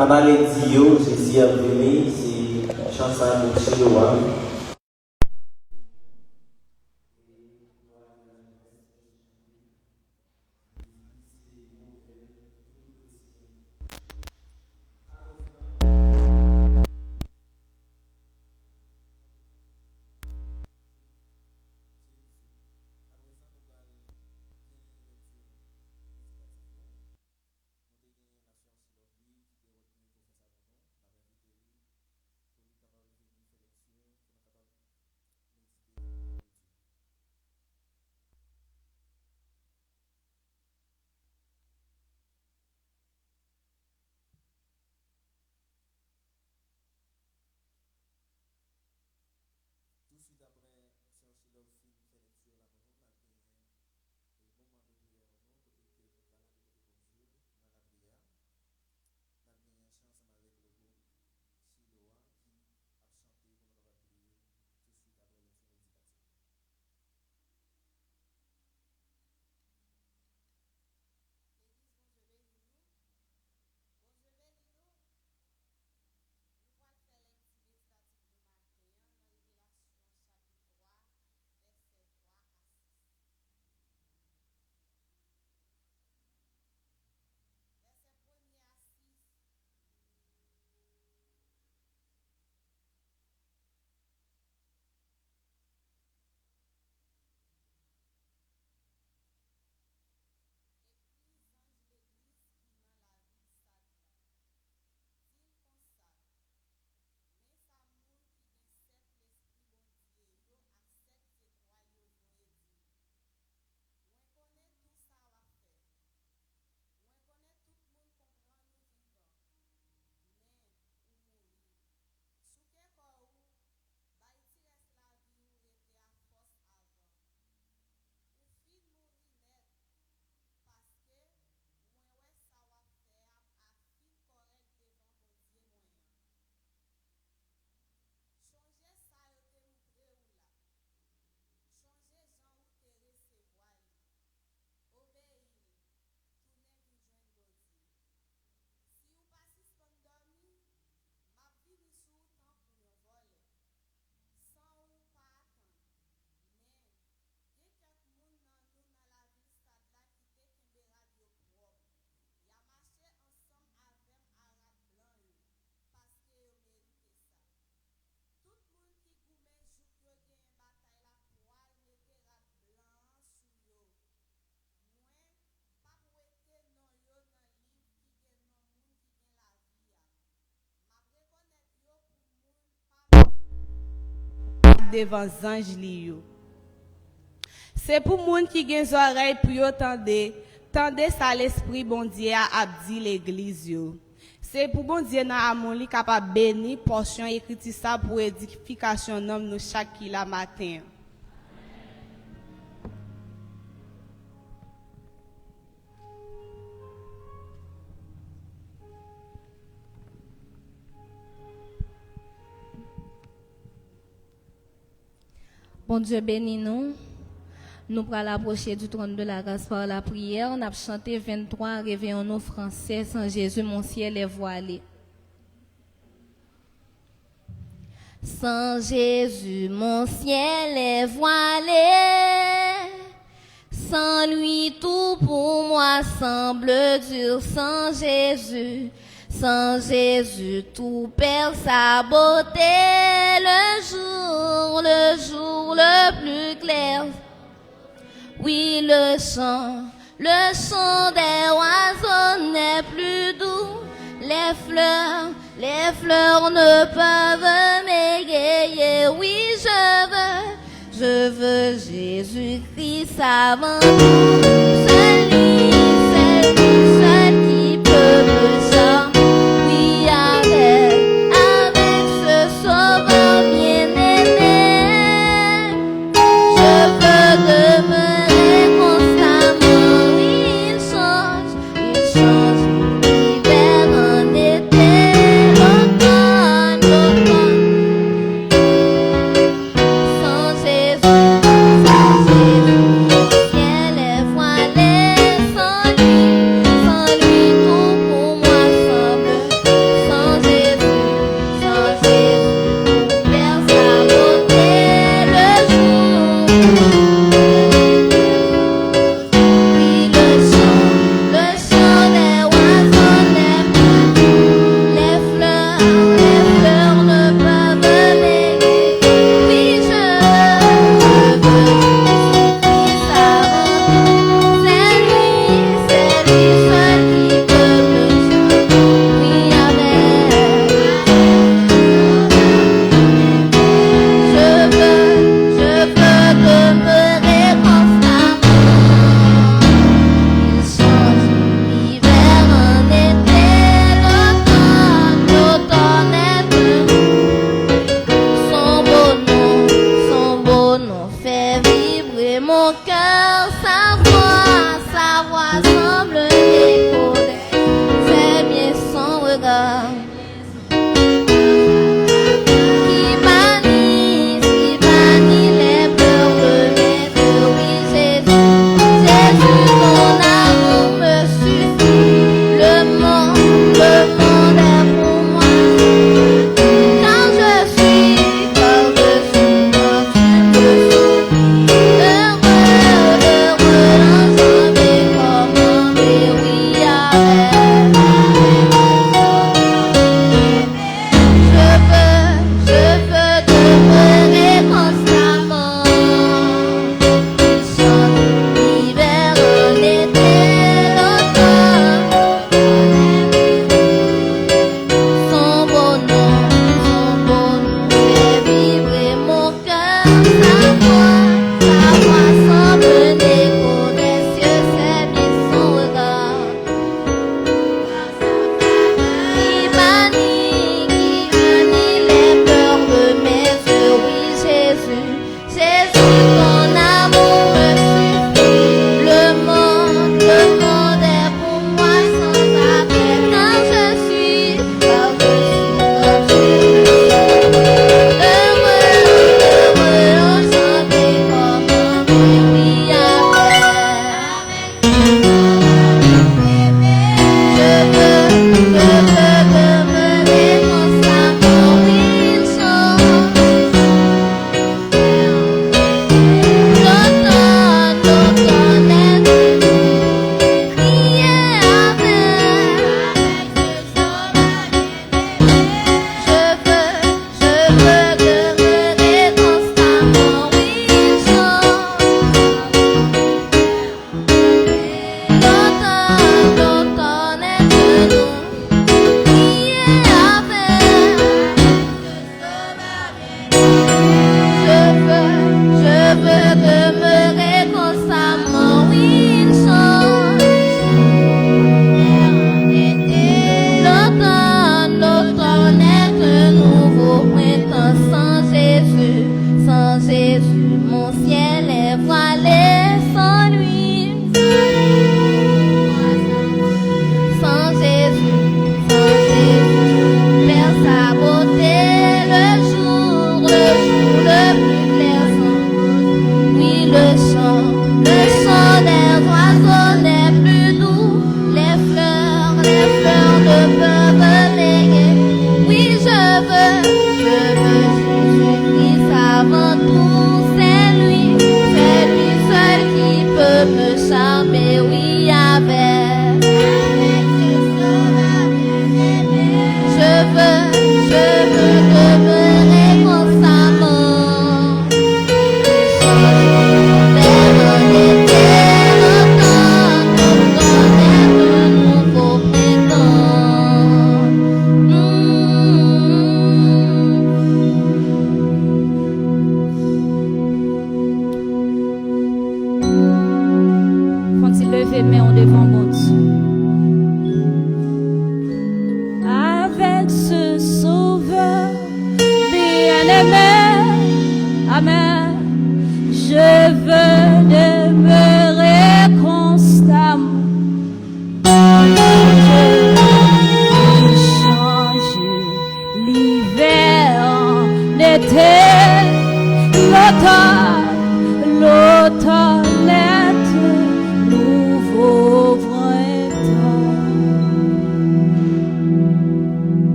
Analyse, Jésus a venu, c'est chanson de Chiloa. Devant ange li yo. C'est pour moun qui gen oreilles pour yo tande ça l'esprit bon Dieu a dit l'église yo. C'est pour bon Dieu nan amon li capable béni portion écrit ça pour édification nom nous chaque la matin. Bon Dieu bénis nous. Nous pourrons l'approcher du trône de la grâce par la prière. On a chanté 23, réveillons-nous français, sans Jésus, mon ciel est voilé. Sans Jésus, mon ciel est voilé. Sans lui, tout pour moi semble dur. Sans Jésus, tout perd sa beauté. Le jour le plus clair. Oui, le chant des oiseaux n'est plus doux. Les fleurs ne peuvent m'égayer. Oui, je veux Jésus-Christ avant tout. Seul qui peut me charmer. Oui, avec ce sauveur bien-aimé, je veux demeurer constamment. Il change l'hiver en été, l'automne. Sans Jésus, le ciel est voilé.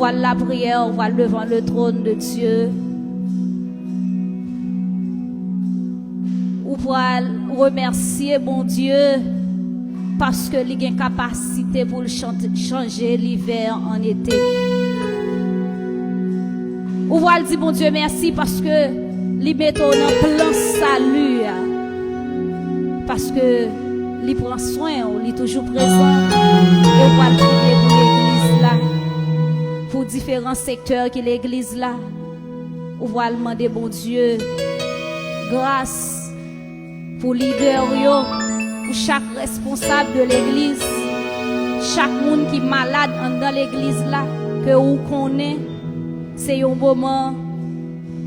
voile la prière, voile devant le trône de Dieu. Ou voile remercier bon Dieu parce que il a une capacité pour changer l'hiver en été. Ou voile dire bon Dieu merci parce que il met en plein salut. Parce que il prend soin, il est toujours présent. Et on va prier pour l'église là, pour différents secteurs qui l'église là. On va demander bon Dieu grâce pour leader yo, pour chaque responsable de l'église, chaque monde qui est malade dans l'église là, que vous connaissez, c'est un moment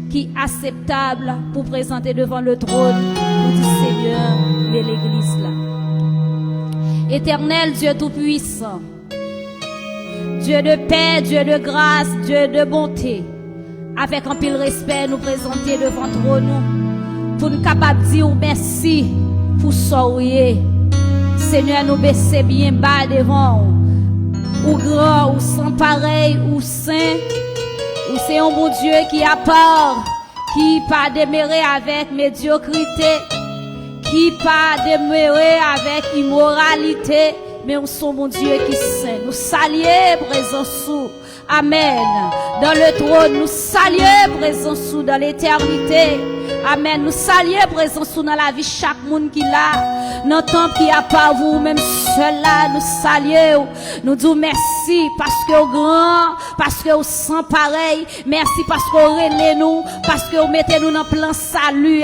qui est acceptable pour présenter devant le trône du Seigneur de l'église là. Éternel Dieu Tout-Puissant, Dieu de paix, Dieu de grâce, Dieu de bonté, avec un pile respect nous présenter devant le trône pour nous capables de dire merci pour sourire. Seigneur, nous baisser bien bas devant ou grand, ou sans pareil, ou saint, ou c'est un bon Dieu qui a part, qui pas demeurer avec médiocrité, qui pas demeurer avec immoralité, mais on son bon Dieu qui saint. Nous saluer présence sous. Amen. Dans le trône, nous saluer présence sous dans l'éternité. Amen. Nous saluer présence sous dans la vie chaque monde qui l'a. Dans le temple qui a pas vous, même seul là, nous saluer. Nous disons merci parce que vous grand, parce que vous sans pareil. Merci parce que vous relèvez nous, parce que vous mettez nous dans plein salut.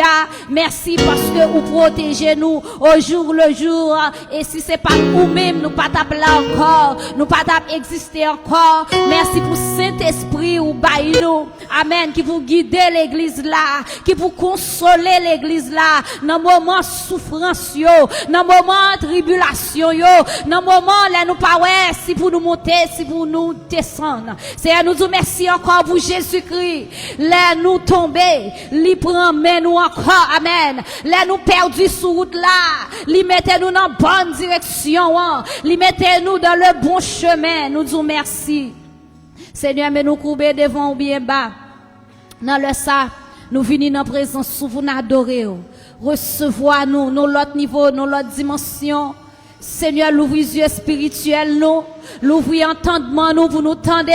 Merci parce que vous protégez nous au jour le jour. Et si c'est pas vous-même, nous pas taper là encore, nous pas taper exister encore. Merci pour Saint-Esprit ou bail nous. Amen. Qui vous guide l'église là, qui vous consoler l'église là, dans moment souffrance yo, dans moment tribulation yo, dans moment là nous pas ouais, si pour nous monter, si pour nous descendre. C'est à nous dire merci encore pour Jésus-Christ. Là nous tomber, li prend mais nous encore. Amen. Là nous perdus sur route là, li mettez nous dans bonne direction, li mettez nous dans le bon chemin. Nous disons merci. Seigneur, mais nous courber devant ou bien bas. Dans le ça, nous venons dans la présence sous vous adorer. Recevoir nous, nos l'autre niveau, nos l'autre dimension. Seigneur, l'ouvrir les yeux spirituels nous, l'ouvrir entendement nous pour nous tendre,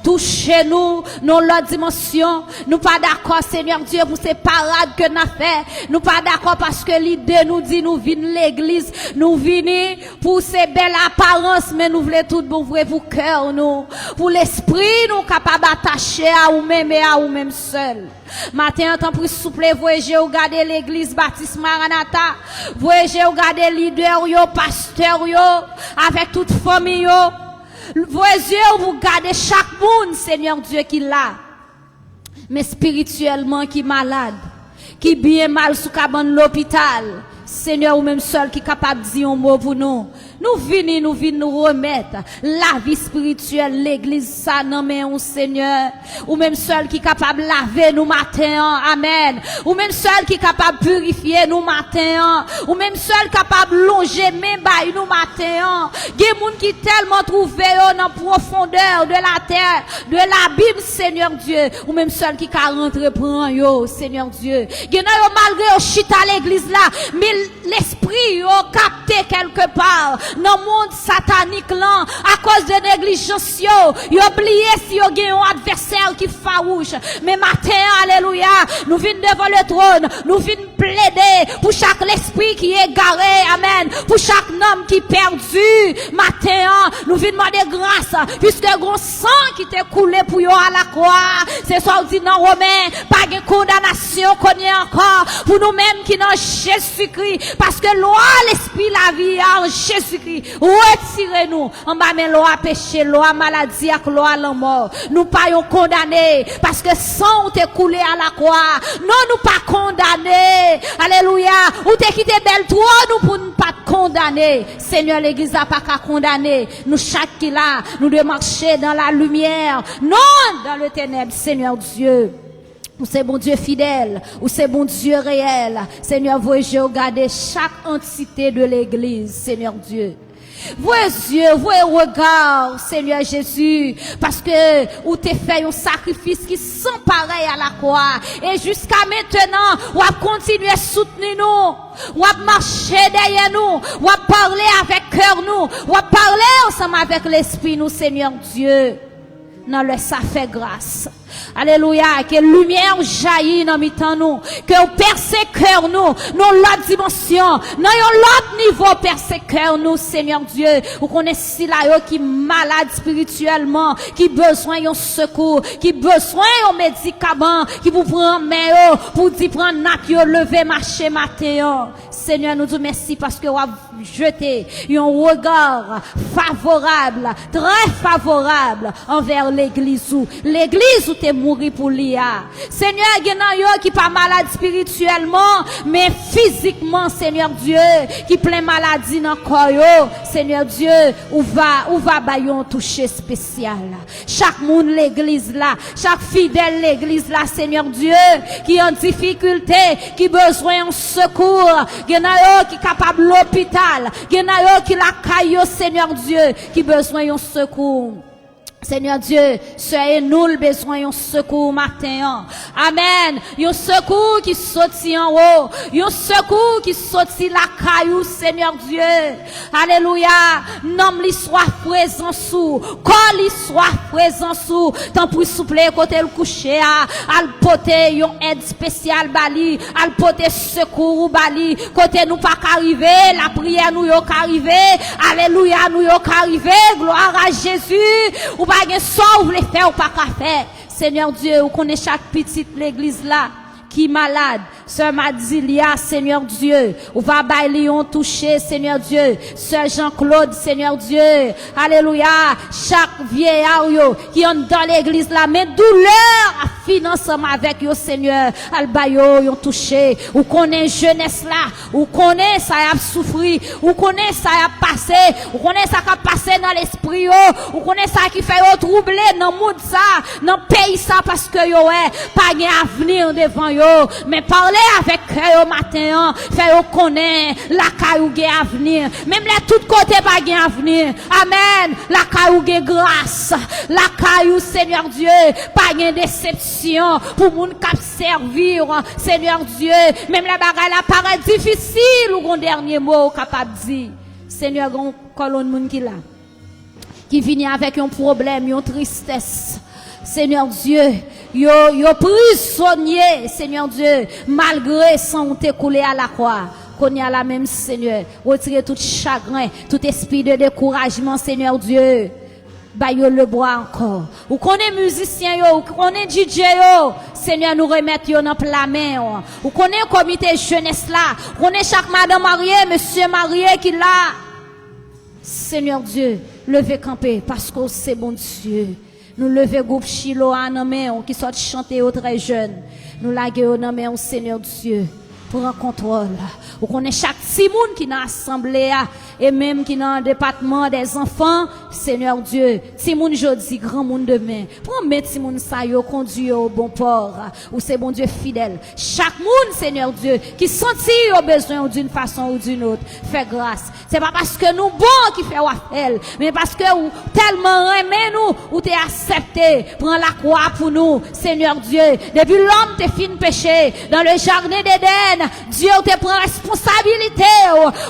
toucher nous, dans l'autre dimension. Nous pas d'accord, Seigneur Dieu, pour ces parades que nous avons fait. Nous pas d'accord parce que l'idée nous dit nous venons l'église, nous venons pour ces belles apparences, mais nous voulons tout bon vrai pour cœur nous, pour l'esprit nous capable d'attacher à nous-mêmes et à nous-mêmes seuls. Matin, en temps pour souple, voyez regarder l'église Baptiste Maranatha, voyez regarder leader yo, pasteur yo, avec toute famille yo, voyez vous regardez chaque monde, Seigneur Dieu qui l'a, mais spirituellement qui malade, qui bien mal sous cabane l'hôpital. Seigneur, ou même seul qui est capable de dire un mot pour nous. Nous venons nous remettre la vie spirituelle, l'église, ça, non, mais on, Seigneur. Ou même seul qui est capable de laver nous matin, amen. Ou même seul qui est capable de purifier nous matin, ou même seul capable de longer même bail nous matin. Il y a des gens qui tellement trouvé dans la profondeur de la terre, de l'abîme, Seigneur Dieu. Ou même seul qui a rentré prendre yo, Seigneur Dieu. Il y a malgré au chita l'église là, mais l'esprit a capté quelque part dans le monde satanique là à cause de négligence yo oublié si yo gen un adversaire qui farouche. Mais matin, alléluia, nous venons devant le trône, nous venons plaider pour chaque esprit qui est égaré, amen, pour chaque homme qui est perdu. Matin, nous venons demander grâce puisque le sang qui t'est coulé pour yo à la croix, c'est ça dit dans Romains, pas de condamnation qu'on y a encore pour nous-mêmes qui dans Jésus-Christ. Parce que loi, l'esprit, la vie en Jésus-Christ. Retirez-nous. En bas, mais loi péché, loi maladie, loi la mort. Nous pas condamnés. Parce que sang t'est coulé à la croix. Non, nous pas condamnés. Alléluia. Ou t'es quitté belle toi, nous pour ne pas condamner. Seigneur, l'église a pas qu'à condamner. Nous chaque qui là, nous devons marcher dans la lumière. Non, dans le ténèbre, Seigneur Dieu. Ou c'est bon Dieu fidèle, ou c'est bon Dieu réel. Seigneur, voyez regarder chaque entité de l'église, Seigneur Dieu. Vos yeux, vos regards, Seigneur Jésus, parce que ou t'es fait un sacrifice qui sans pareil à la croix. Et jusqu'à maintenant, ou a continué à soutenir nous, ou a marché derrière nous, ou a parlé avec cœur nous, ou a parlé ensemble avec l'esprit nous, Seigneur Dieu. Non, le ça fait grâce. Alléluia, que lumière jaillit dans mi-temps nous, que vous percez cœur nous, dans l'autre dimension, dans l'autre niveau percez cœur nous, Seigneur Dieu. Vous connaissez là qui malade spirituellement, qui besoin d'un secours, qui besoin d'un médicament, qui vous prend main, pour dire prendre nac lever marcher matin. Seigneur, nous disons merci parce que vous avez jeté un regard favorable, très favorable envers l'église où t'es mouru pour l'IA. Seigneur, il y a qui pas malade spirituellement, mais physiquement, Seigneur Dieu, qui plein maladie dans le corps. Seigneur Dieu, où va bayon toucher spécial. Chaque monde l'église là, chaque fidèle l'église là, Seigneur Dieu, qui est en difficulté, qui besoin de secours, il y a qui capable l'hôpital, il y a qui la caillou, Seigneur Dieu, qui besoin de secours. Seigneur Dieu, soyez nous le besoin d'un secours matin. Amen. Un secours qui sortit en haut. Un secours qui sortit la caillou, Seigneur Dieu. Alléluia. Nom li soit présent sous. Corps li soit présent sous. Tant pour souple côté le coucher, al poter yon aide spéciale bali, al poter secours bali. Côté nous pas qu'arriver, la prière nous yo qu'arriver. Alléluia, nous yo qu'arriver. Gloire à Jésus. Ou pas gen sauve les faire ou pas qu'à faire. Seigneur Dieu, vous connaissez chaque petite l'église là qui malade. Sœur Madilia, Seigneur Dieu. Ou va bailler on toucher, Seigneur Dieu. Sœur Jean-Claude, Seigneur Dieu. Alléluia. Chaque vieillard yo qui est dans l'église là, mais douleur à ensemble avec yo, Seigneur. Albayo yon touché. Ou connaît jeunesse là. Ou connaît ça a souffri. Ou connaît ça a passé. Ou connaît ça qui a passé dans l'esprit yo. Ou connaît ça qui fait yo troubler dans monde ça, dans pays ça parce que yo pas gain avenir devant yo. Mais parler avec cœur au matin, fait yo connaître la caillou gain avenir. Même les tout côté pas gain avenir. Amen. La caillou gain grâce. La caillou Seigneur Dieu, pas gain déception pour moun k'ap servir, Seigneur Dieu. Même la bagarre la paraît difficile ou un dernier mot capable dire. Seigneur, gon colonne moun qui là, qui vient avec un problème, une tristesse. Seigneur Dieu, yo prisonnier, Seigneur Dieu, malgré son te coulé à la croix. Qu'on y a la même, Seigneur. Retirez tout chagrin, tout esprit de découragement, Seigneur Dieu. Bah yo le bois encore. Ou connaît musicien yo, ou connaît DJ yo, Seigneur nous remettre yo dans la main. Ou connaît comité jeunesse là, ou connaît chaque madame mariée, monsieur marié qui là. Seigneur Dieu, levez camper parce que c'est bon Dieu. Nous levez groupe Chilo en main qui sort chanter aux très jeunes. Nous laguer en main au Seigneur Dieu pour un contrôle. Ou connaît chaque petit monde qui dans l'assemblée et même qui dans le département des enfants, Seigneur Dieu, petit monde jodi, grand monde demain. Prends petit monde ça yo conduit au bon port ou c'est bon Dieu fidèle. Chaque monde, Seigneur Dieu, qui sentit au besoin d'une façon ou d'une autre, fait grâce. C'est pas parce que nous bon qui fait appel, mais parce que ou tellement aimé nous ou t'es accepté, prends la croix pour nous, Seigneur Dieu. Depuis l'homme t'es fin péché dans le jardin d'Éden, Dieu te prend responsabilité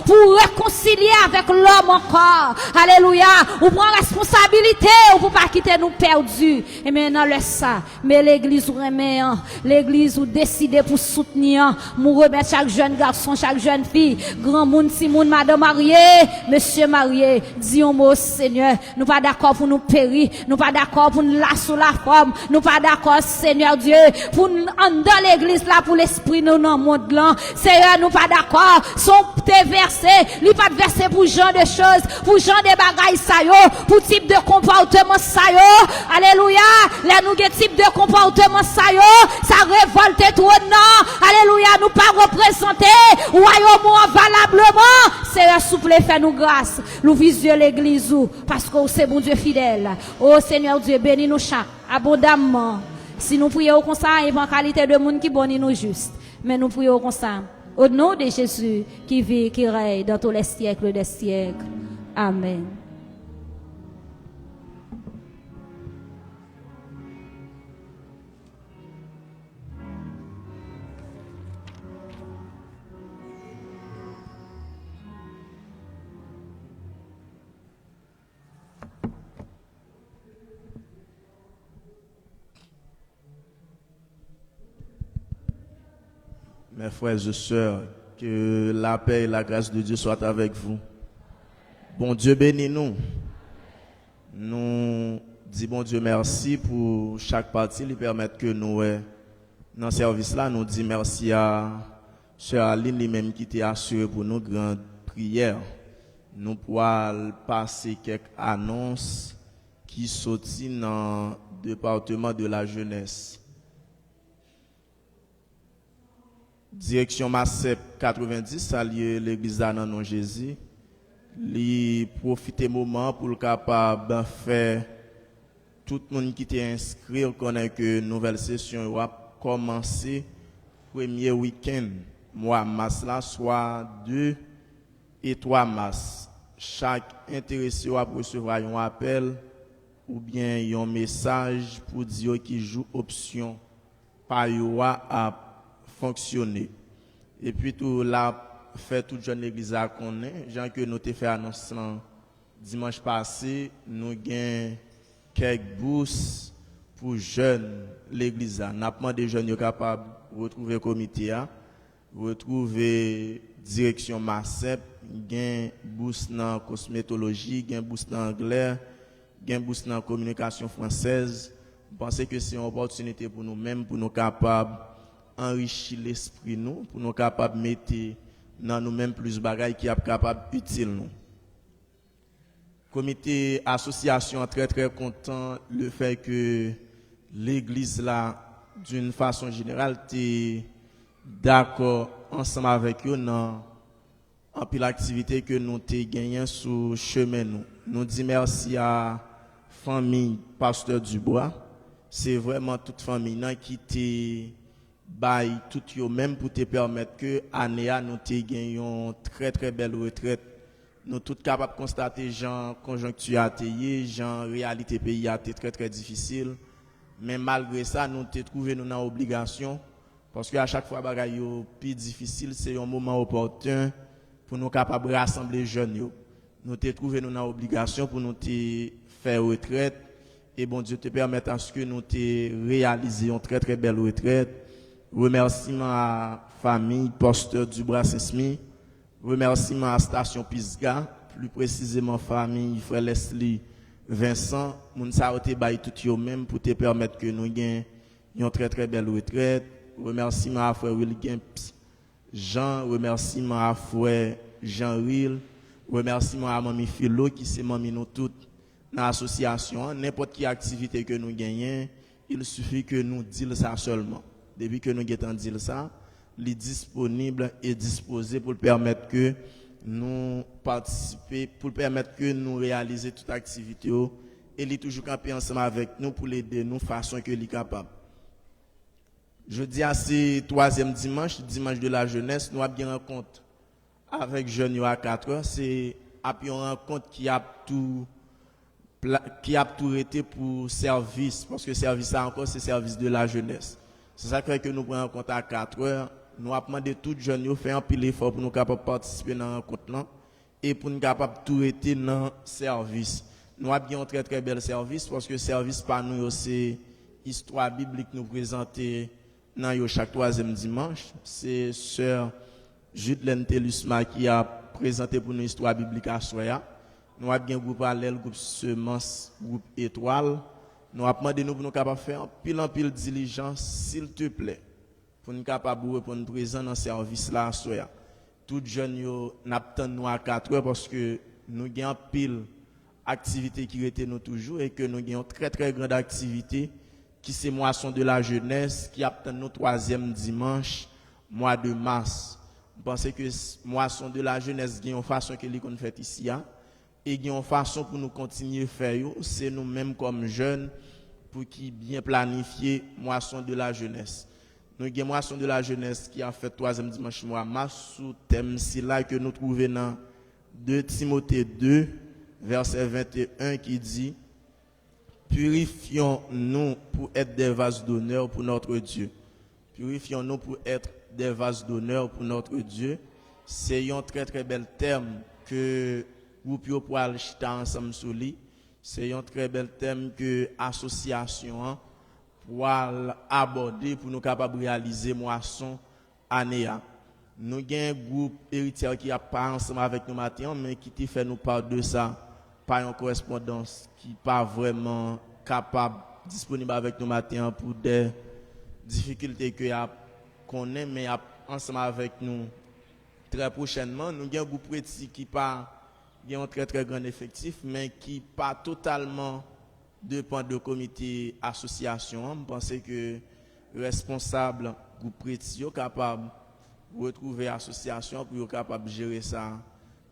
pour réconcilier avec l'homme encore. Alléluia. Ou prend responsabilité pour pas quitter nous perdus. Et maintenant laisse ça. Mais l'église ou remet, l'église ou décider pour soutenir, nous remettre chaque jeune garçon, chaque jeune fille, grand monde, si monde, madame mariée, monsieur marié, dis un mot Seigneur. Nous pas d'accord pour nous périr, nous pas d'accord pour nous lasser sous la forme, nous pas d'accord Seigneur Dieu pour nous dans l'église là pour l'esprit nous dans le monde là. Seigneur, nous pas d'accord, son te versé, lui pas versé pour genre de choses, pour genre de bagailles ça yo, pour type de comportement ça yo. Alléluia. Là nous des type de comportement ça yo, ça révolte trop non. Alléluia, nous pas représenter royaume valablement. Seigneur, souple fait nous grâce. Nous visons l'église parce que c'est bon Dieu fidèle. Oh Seigneur Dieu, bénis nous chaque abondamment. Si nous prions comme ça, il va en qualité de monde qui bénit nous juste. Mais nous prions comme ça. Au nom de Jésus qui vit, qui règne dans tous les siècles des siècles. Amen. Mes frères et sœurs, que la paix et la grâce de Dieu soient avec vous. Bon Dieu bénit nous. Nous disons bon Dieu merci pour chaque partie, lui permettre que nous, dans ce service-là, nous disons merci à Sœur Aline, lui-même qui t'a assuré pour nous grande prière. Nous pourrons passer quelques annonces qui sortent dans le département de la jeunesse. Direction Massep 90, saluer l'église d'Ananon Jésus. Li profiter moment pour le capable de faire tout le monde qui est inscrit connaît que nouvelle session va commencer premier week-end mois mars là, soit 2 et 3 mars. Chaque intéressé va recevoir un appel ou bien un message pour dire qu'il joue option par à fonctionner. Et puis tout là fait toute jeune l'église à connaît, gens que nous t'ai fait annonce dimanche passé, nous gain quelques bourses pour jeunes l'église. N'a pas des jeunes capables de retrouver le comité retrouver direction Massep, gain bourse dans cosmétologie, gain bourse dans anglais, gain bourse dans communication française. Je pense que c'est une opportunité pour nous-mêmes pour nous capables enrichir l'esprit nous, pour nous capables de mettre dans nous-mêmes plus de bagages qui sont capables utile nous. Comité association très très content le fait que l'église là d'une façon générale est d'accord ensemble avec eux dans en pile activité que nous t'ai gagné sur chemin nous. Nous disons merci à famille Pasteur Dubois. C'est vraiment toute famille qui t'est bail tout yo même pour te permettre que année nous te gagnon très très belle retraite. Nous tous capables de constater genre conjoncture a été, genre réalité pays a été très très difficile. Mais malgré ça nous te trouvé nous dans obligation parce que à chaque fois bagaille yo plus difficile, c'est un moment opportun pour nous capables rassembler jeunes yo. Nous te trouvé nous dans obligation pour nous te faire retraite et bon Dieu te permette à ce que nous te réaliser une très très belle retraite. Remerciement à famille Pasteur Dubois Saint-Smith. Remerciement à Station Pisga, plus précisément famille frère Leslie Vincent. Moun sa ote bay tout yo même pour te permettre que nous gagne une très très belle retraite. Remerciement à frère William Jean, remerciement à frère Jean-Ril, remerciement à mamie Philo qui c'est mamie nous toutes dans l'association. N'importe quelle activité que nous gagnons, il suffit que nous disions ça seulement. Depuis que nous avons dit ça, il est disponible et disposé pour permettre que nous participer, pour permettre que nous réaliser toute activité et il est toujours campé ensemble avec nous pour l'aider nous façon que il est capable. Je dis à ce troisième dimanche de la jeunesse, nous avons bien rencontre avec jeunes à 4 heures. C'est une rencontre qui a tout été pour service, parce que service ça encore c'est service de la jeunesse. C'est ça que nous prenons en compte à 4 heures. Nous avons demandé tous les jeunes de faire un pile effort pour nous capables participer dans la rencontre et pour nous capables tout être dans le service. Nous avons un très très bel service parce que le service par nous c'est histoire biblique nous présenter dans chaque troisième dimanche. C'est sœur Judlène Telusma qui a présenté pour nous histoire biblique à Soya. Nous avons un groupe parallèle, groupe Semence, groupe Étoile. Nous avons demandé nous pour nous capables faire en pile diligence, s'il te plaît, pour nous capables de répondre présent dans le service là à Soya. Tout jeunes yo n'attendent nous à 4 heures parce que nous avons pile activité qui était nous toujours et que nous avons très très grande activité qui c'est moisson de la jeunesse qui attend nous troisième dimanche mois de mars. Je pense que moisson de la jeunesse gagne une façon que les qu'on fait ici et gagne une façon pour nous continuer faire c'est nous mêmes comme jeunes pour qui bien planifier moisson de la jeunesse. Nous avons moisson de la jeunesse qui a fait troisième dimanche mois mars sous thème si là que nous trouvons dans 2 Timothée 2 verset 21 qui dit: purifions-nous pour être des vases d'honneur pour notre Dieu. Purifions-nous pour être des vases d'honneur pour notre Dieu. C'est un très très bel terme que vous pouvez pouvoir chita ensemble sur lui. C'est un très bel thème que l'association pour aborder pour nous capables de réaliser moisson année. Nous avons un groupe héritier qui a pas ensemble avec nous matin, mais qui fait nous part de ça par une correspondance qui n'est pas vraiment capable, disponible avec nous matin pour des difficultés que qu'on a, mais ensemble avec nous très prochainement. Nous avons un groupe petit qui pas un très très grand effectif, mais qui pas totalement dépend de comité association. Je pense que responsable groupe petit est capable de retrouver l'association pour être capable de gérer ça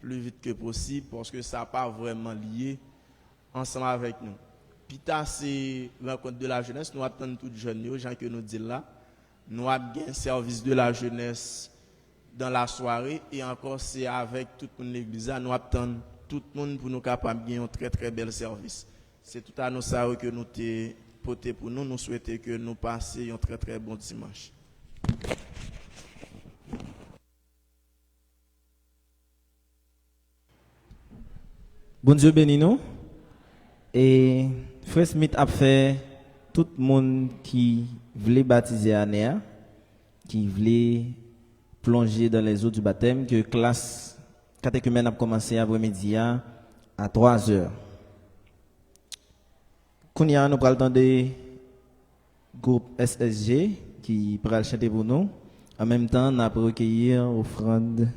plus vite que possible parce que ça n'est pas vraiment lié ensemble avec nous. Pita, c'est rencontre de la jeunesse. Nous attendons tous les jeunes, les gens que nous disons là. Nous avons un service de la jeunesse dans la soirée et encore c'est avec toute l'église. Nous attendons tout le monde pour nous capables de un très très bel service. C'est tout à nous ça que nous t'ai porté pour nous. Nous souhaitons que nous passions un très très bon dimanche. Bon Dieu béni nous. Et Frère Smith a fait tout le monde qui voulait baptiser Anéa, qui voulait plonger dans les eaux du baptême, que classe catéchumène a commencé après-midi à 3 heures. Kounia, nous prenons le temps de groupe SSG qui pourra chanter pour nous. En même temps, nous allons recueillir l'offrande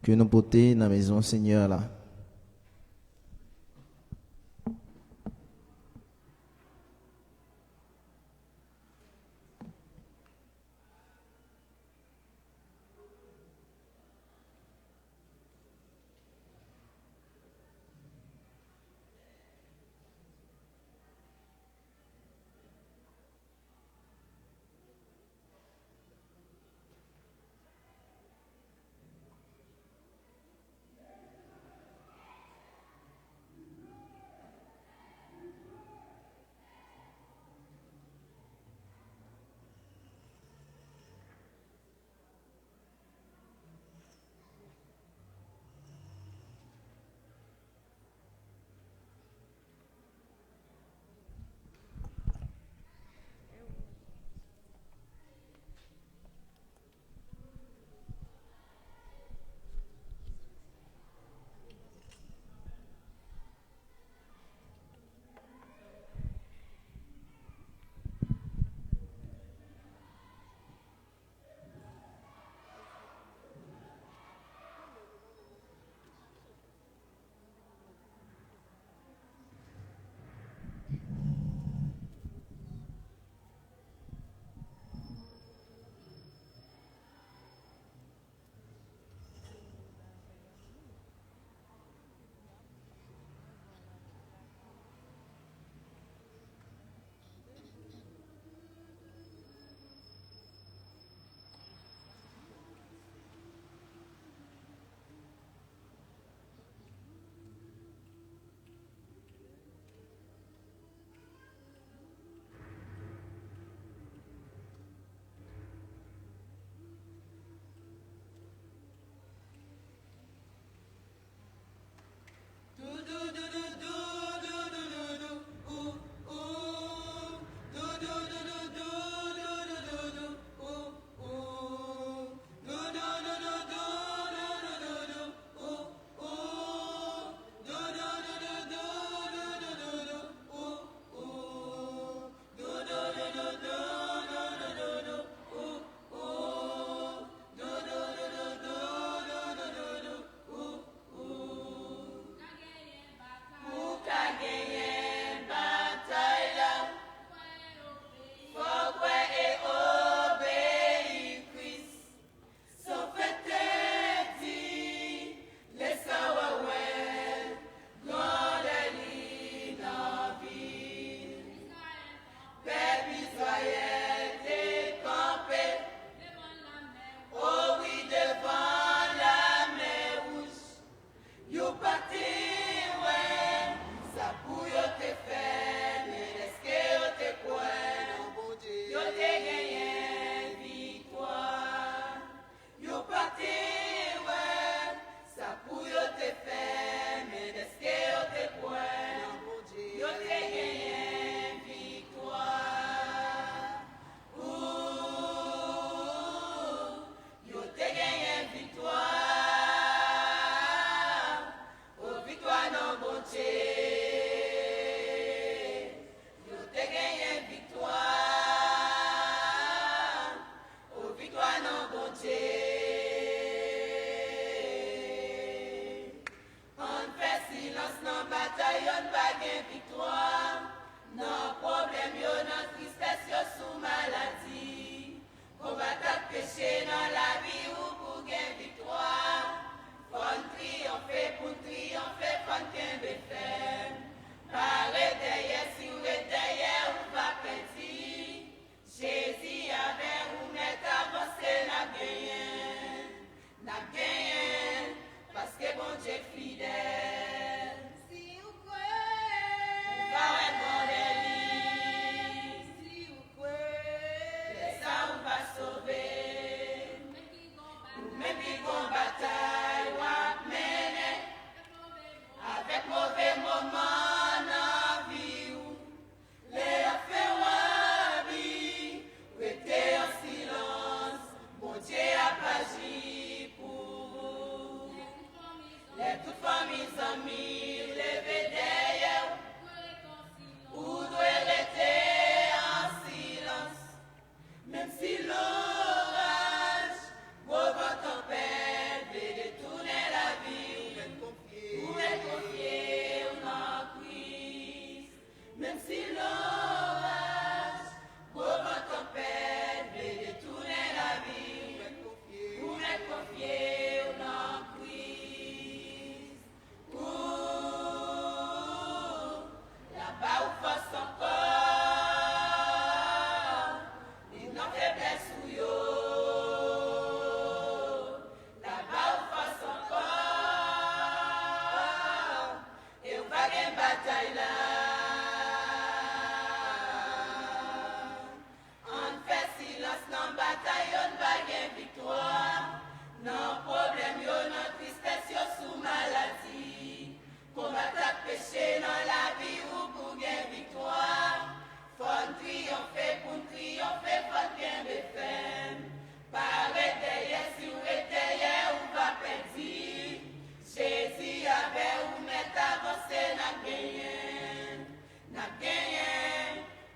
que nous portons dans la maison Seigneur là.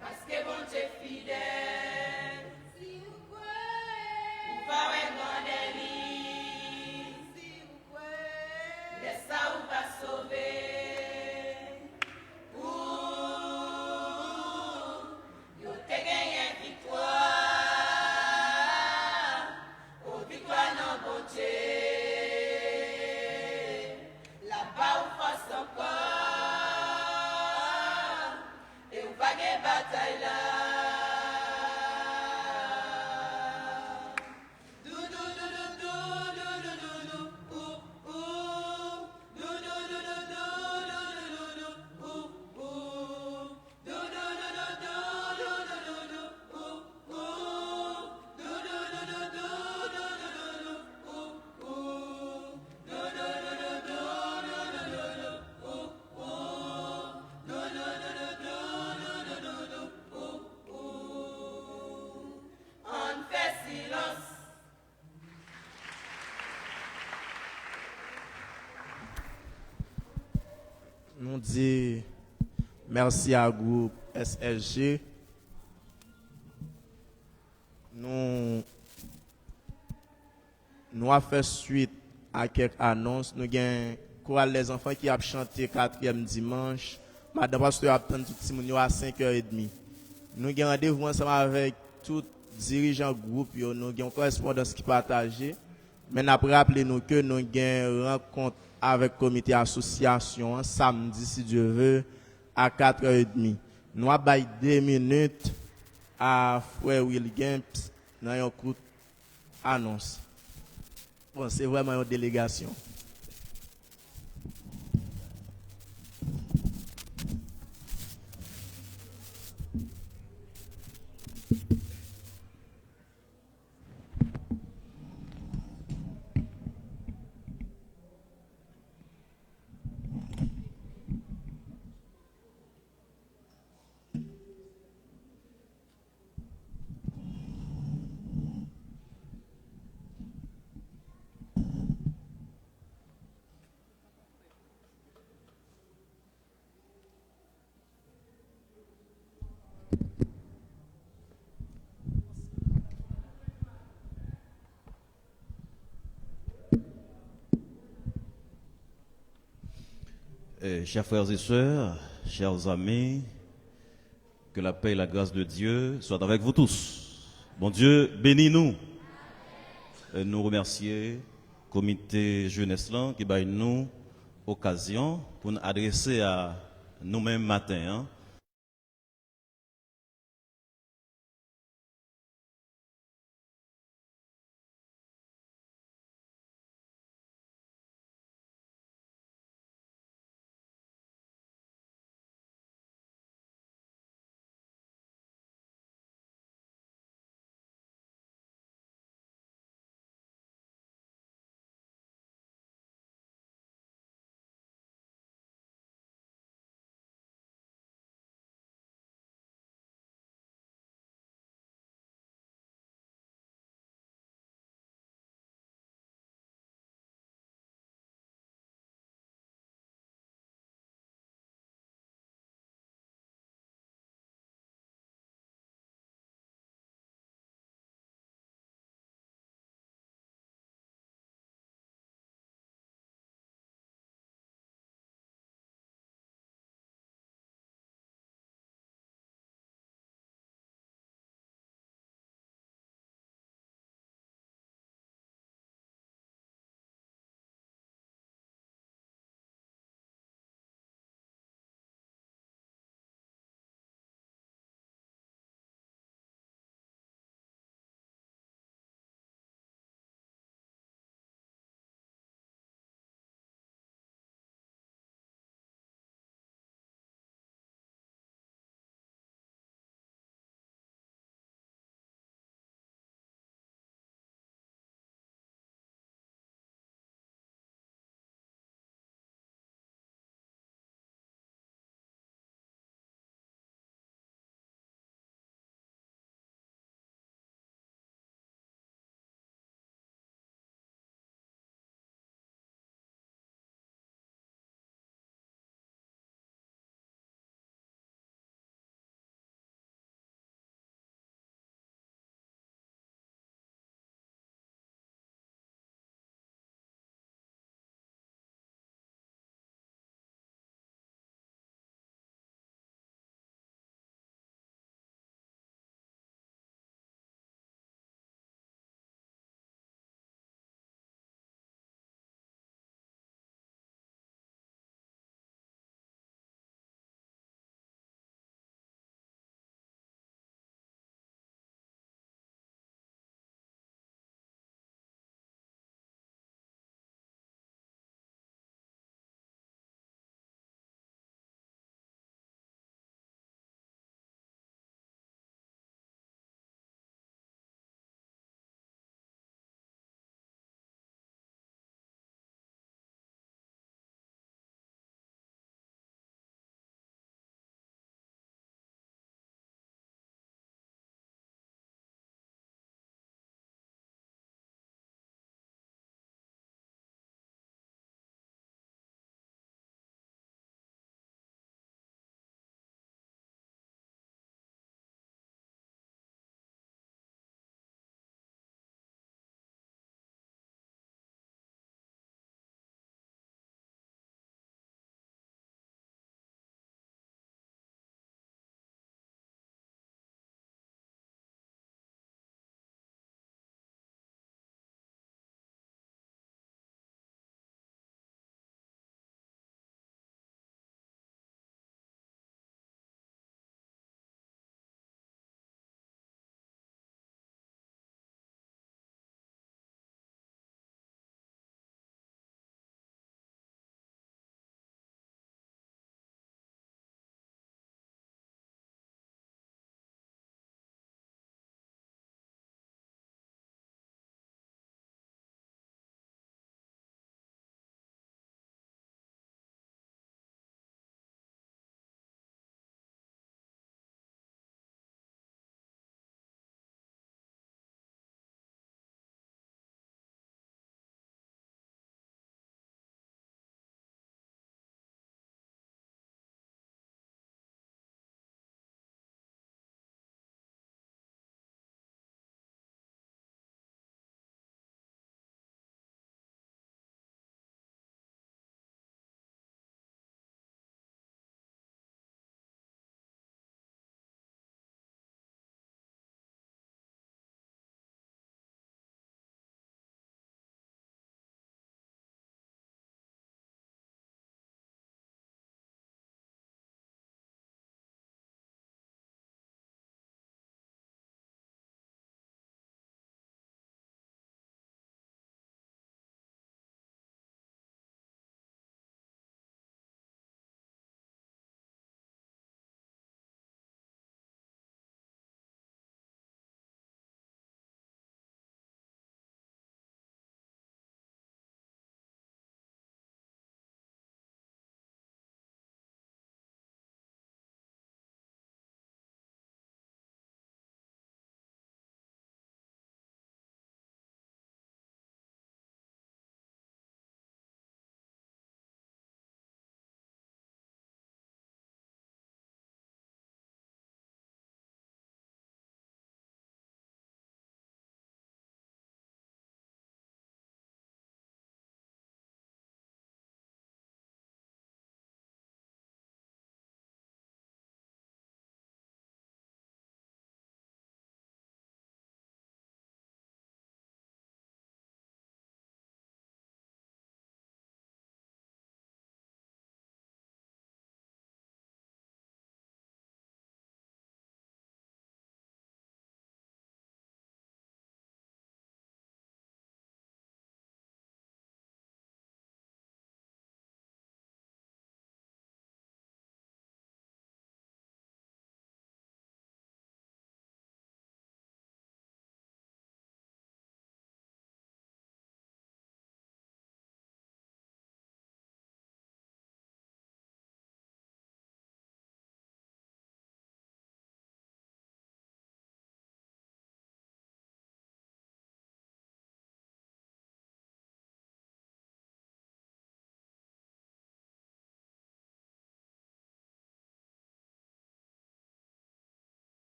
parce que bon Dieu fidèle. Si vous croyez, vous pouvez demander lui. Si vous croyez, laisse ça ou pas sauver. Yo te gagné victoire, oh victoire non bon Dieu. Là-bas ou force encore, et ou pas de bataille là. On fait silence. Nous disons merci à groupe SLG. Nous avons fait suite à quelques annonces. Nous avons chorale les enfants qui a chanté 4e dimanche. Madame Pasteur a attendu tout le monde à 5h30. Nous avons rendez-vous ensemble avec tous les dirigeants du groupe. Nous avons une correspondance qui partagée. Mais nous avons rappelé nous que nous avons une rencontre avec le comité association samedi, si Dieu veut, à 4h30. Nous avons 2 minutes à Frère Will Gamps dans une courte annonce. Bon, c'est vraiment une délégation. Chers frères et sœurs, chers amis, que la paix et la grâce de Dieu soient avec vous tous. Bon Dieu, bénis-nous. Et nous remercier comité jeunesse là qui baille nous occasion pour nous adresser à nous-mêmes matin.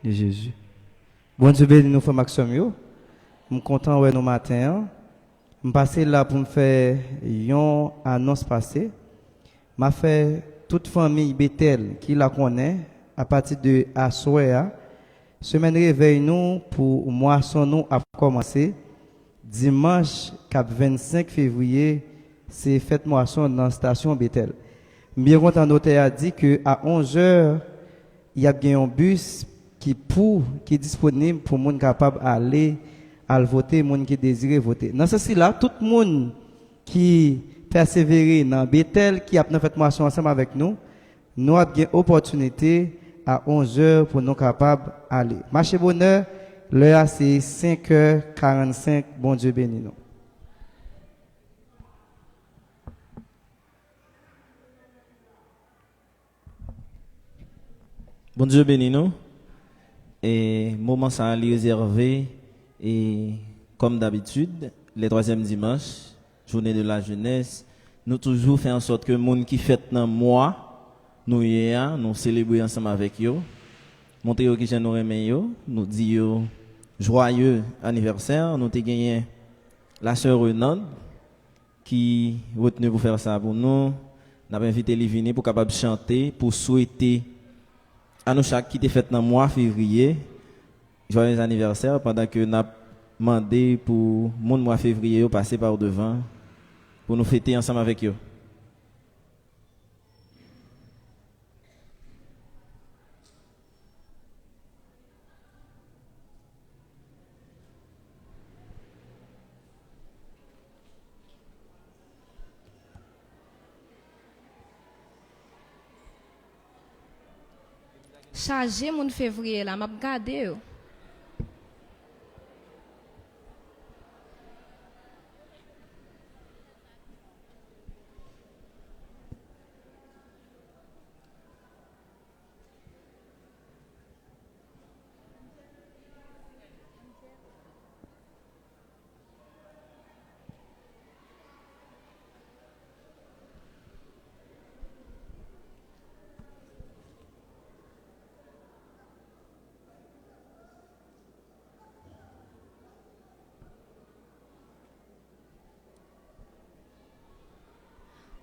de Jésus. Bon Dieu béni nous frère Maxime yo. Je suis content ouais nous matin. Je passé là pour me faire une annonce passée. M'a fait toute famille Bethel qui la connaît à partir de Assoya. Semaine réveil nous pour moisson nous a commencé dimanche 25 février, c'est fête moisson dans la station Bethel. Bien content notaire a dit que à 11h il y a bien un bus qui est disponible pour monde capable aller à voter, monde qui désire voter. Dans ce sens-là, tout le monde qui persévère dans Bethel, qui a fait moisson ensemble avec nous, nous avons une opportunité à 11h pour nous capables d'aller. Marché bonheur, l'heure c'est 5h45. Bon Dieu béni nous. Bon Dieu béni nous. Et moment ça aller réservé et comme d'habitude, les troisièmes dimanches, journée de la jeunesse, nous toujours fait en sorte que les gens qui fêtent dans le mois, nous célébrer ensemble avec eux. Montrer qui nous remet nous dire joyeux anniversaire. Nous avons gagné la sœur Renande qui retenu pour faire ça pour nous. Nous avons invité les venir pour capable chanter, pour souhaiter à nous chaque qui était fait dans le mois février joyeux anniversaire pendant que nous avons demandé pour le mois février passer par devant pour nous fêter ensemble avec eux. Chargé mon février là, m'a regardé.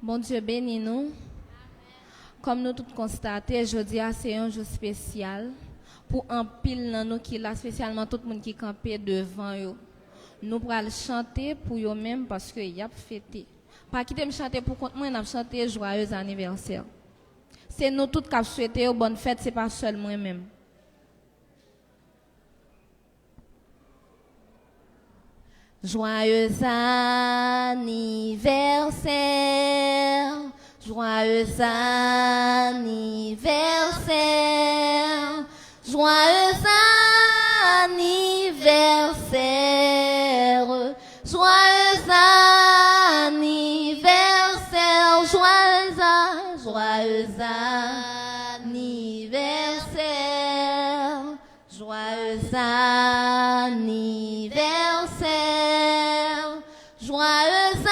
Bon Dieu béni nous. Comme nous tous constaté, jeudi c'est un jour spécial pour un pile dans nous qui là spécialement tout le monde qui campé devant yo. Nous pourrons chanter pour eux même parce que y a fêté. Pas quitter me chanter pour compte moi, n'a chanter joyeux anniversaire. C'est nous tous qui souhaiter bonne fête, c'est pas seulement moi même. Joyeux anniversaire, joyeux anniversaire, joyeux anniversaire, joyeux anniversaire, joyeux anniversaire, joyeux anniversaire, joyeux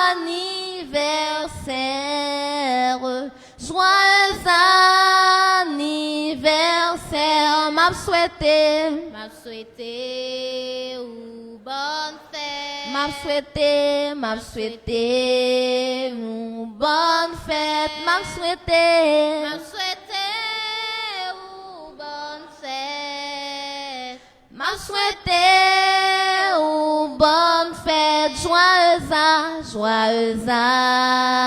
anniversaire, joyeux anniversaire, m'a souhaité ou bonne fête, m'a souhaité ou bonne fête, m'a souhaité ou bonne fête, m'a souhaité ou bonne fête, joyeux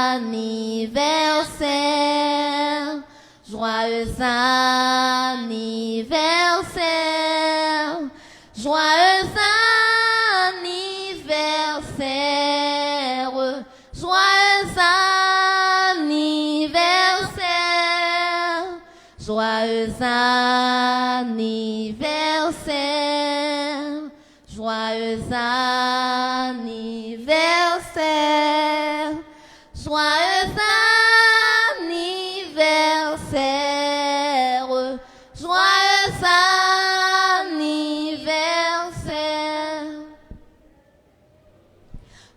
anniversaire, joyeux anniversaire, joyeux anniversaire, joyeux anniversaire, joyeux anniversaire, joyeux anniversaire, joyeux anniversaire, joyeux anniversaire.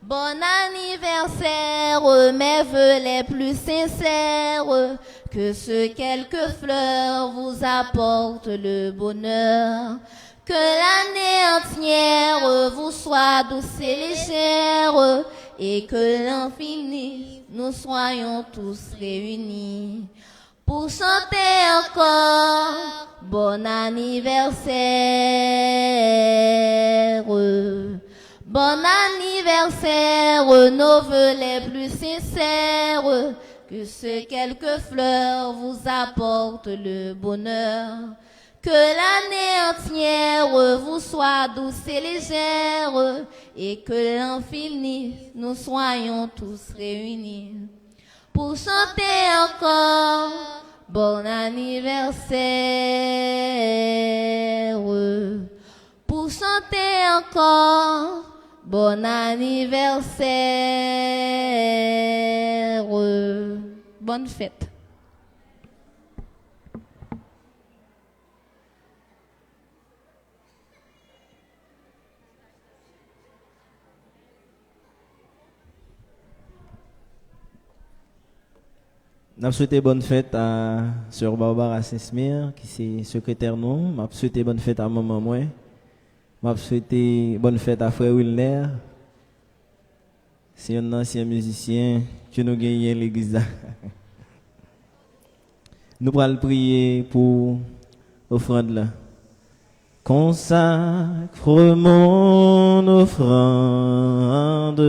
Bon anniversaire mes vœux les plus sincères, que ce quelques fleurs vous apportent le bonheur. Que l'année entière vous soit douce et légère, et que l'infini nous soyons tous réunis pour chanter encore bon anniversaire. Bon anniversaire, nos vœux les plus sincères, que ce quelques fleurs vous apportent le bonheur. Que l'année entière vous soit douce et légère, et que l'infini nous soyons tous réunis pour chanter encore bon anniversaire. Pour chanter encore bon anniversaire. Bonne fête. Nous souhaitons bonne fête à Sœur Barbara Saint-Smir, qui est secrétaire nous. Je souhaite bonne fête à maman moi. Je souhaite bonne fête à frère Wilner. C'est un ancien musicien que nous gagnons à l'église. Nous allons prier pour l'offrande là. Consacre mon offrande,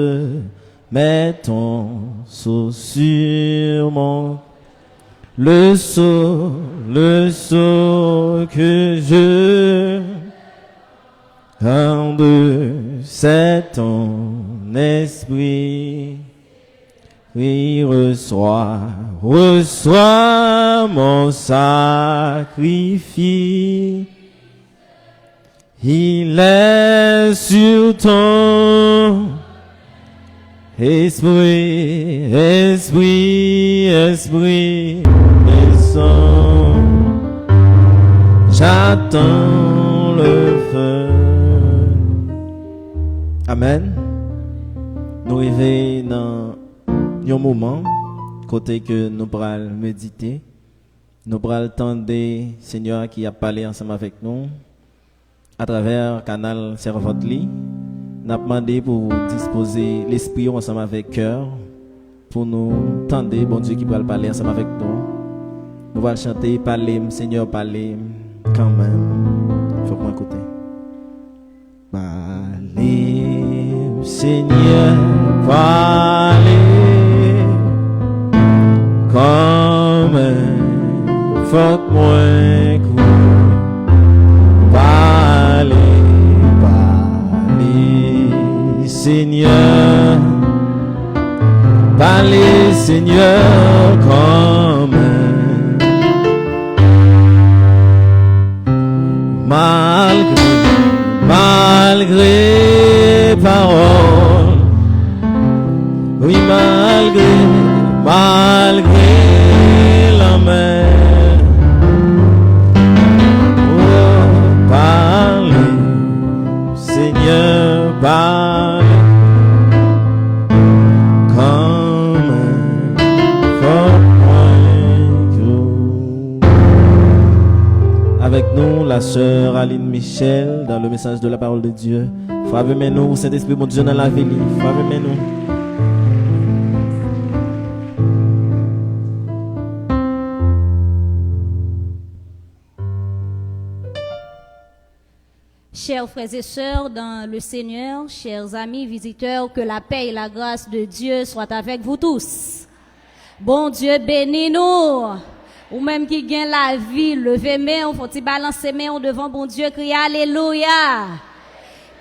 mets ton sceau sur mon le sceau que je rende, c'est ton esprit. Oui, reçois mon sacrifice. Il est sur ton esprit, descend. J'attends le feu. Amen. Nous arrivons dans un moment, côté que nous pourrons méditer. Nous pourrons attendre Seigneur qui a parlé ensemble avec nous à travers le canal Servante Li. Nous avons demandé pour disposer l'esprit ensemble avec cœur, pour nous tendre, bon Dieu qui va parler ensemble avec nous. Nous allons chanter, parler, Seigneur, parler, quand même. Il faut qu'on écoute. Parler, Seigneur, parler, quand même, faut qu'on écoute. Seigneur, parlez Seigneur comme malgré parole, oui malgré la mer, oh parlez Seigneur parlez. Avec nous, la sœur Aline Michel, dans le message de la parole de Dieu. Favez-nous, Saint-Esprit, mon Dieu, dans la vie. Favez-nous. Chers frères et sœurs dans le Seigneur, chers amis visiteurs, que la paix et la grâce de Dieu soient avec vous tous. Bon Dieu, bénis-nous. Ou même qui gagne la vie, levez main, faut-il balancer main devant bon Dieu, crier Alléluia.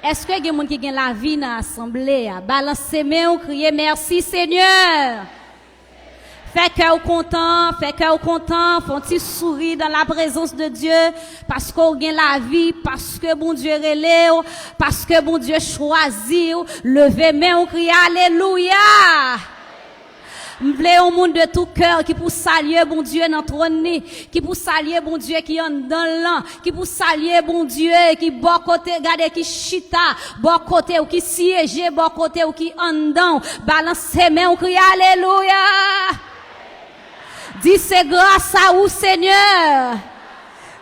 Est-ce que il y a des gens qui gagne la vie dans l'assemblée, balancer main, crier merci Seigneur. Fait cœur content, faut-il sourire dans la présence de Dieu, parce qu'on gagne la vie, parce que bon Dieu relève, parce que bon Dieu choisit, levez main, crier Alléluia. M'vle un monde de tout cœur qui pour saluer bon Dieu dans trône, qui pour saluer bon Dieu qui en dans l'an, qui pour saluer bon Dieu qui bon côté garder qui chita, bon côté ou qui siège, bon côté ou qui en dedans, balance ses mains ou crie alléluia. Dis c'est grâce à vous Seigneur.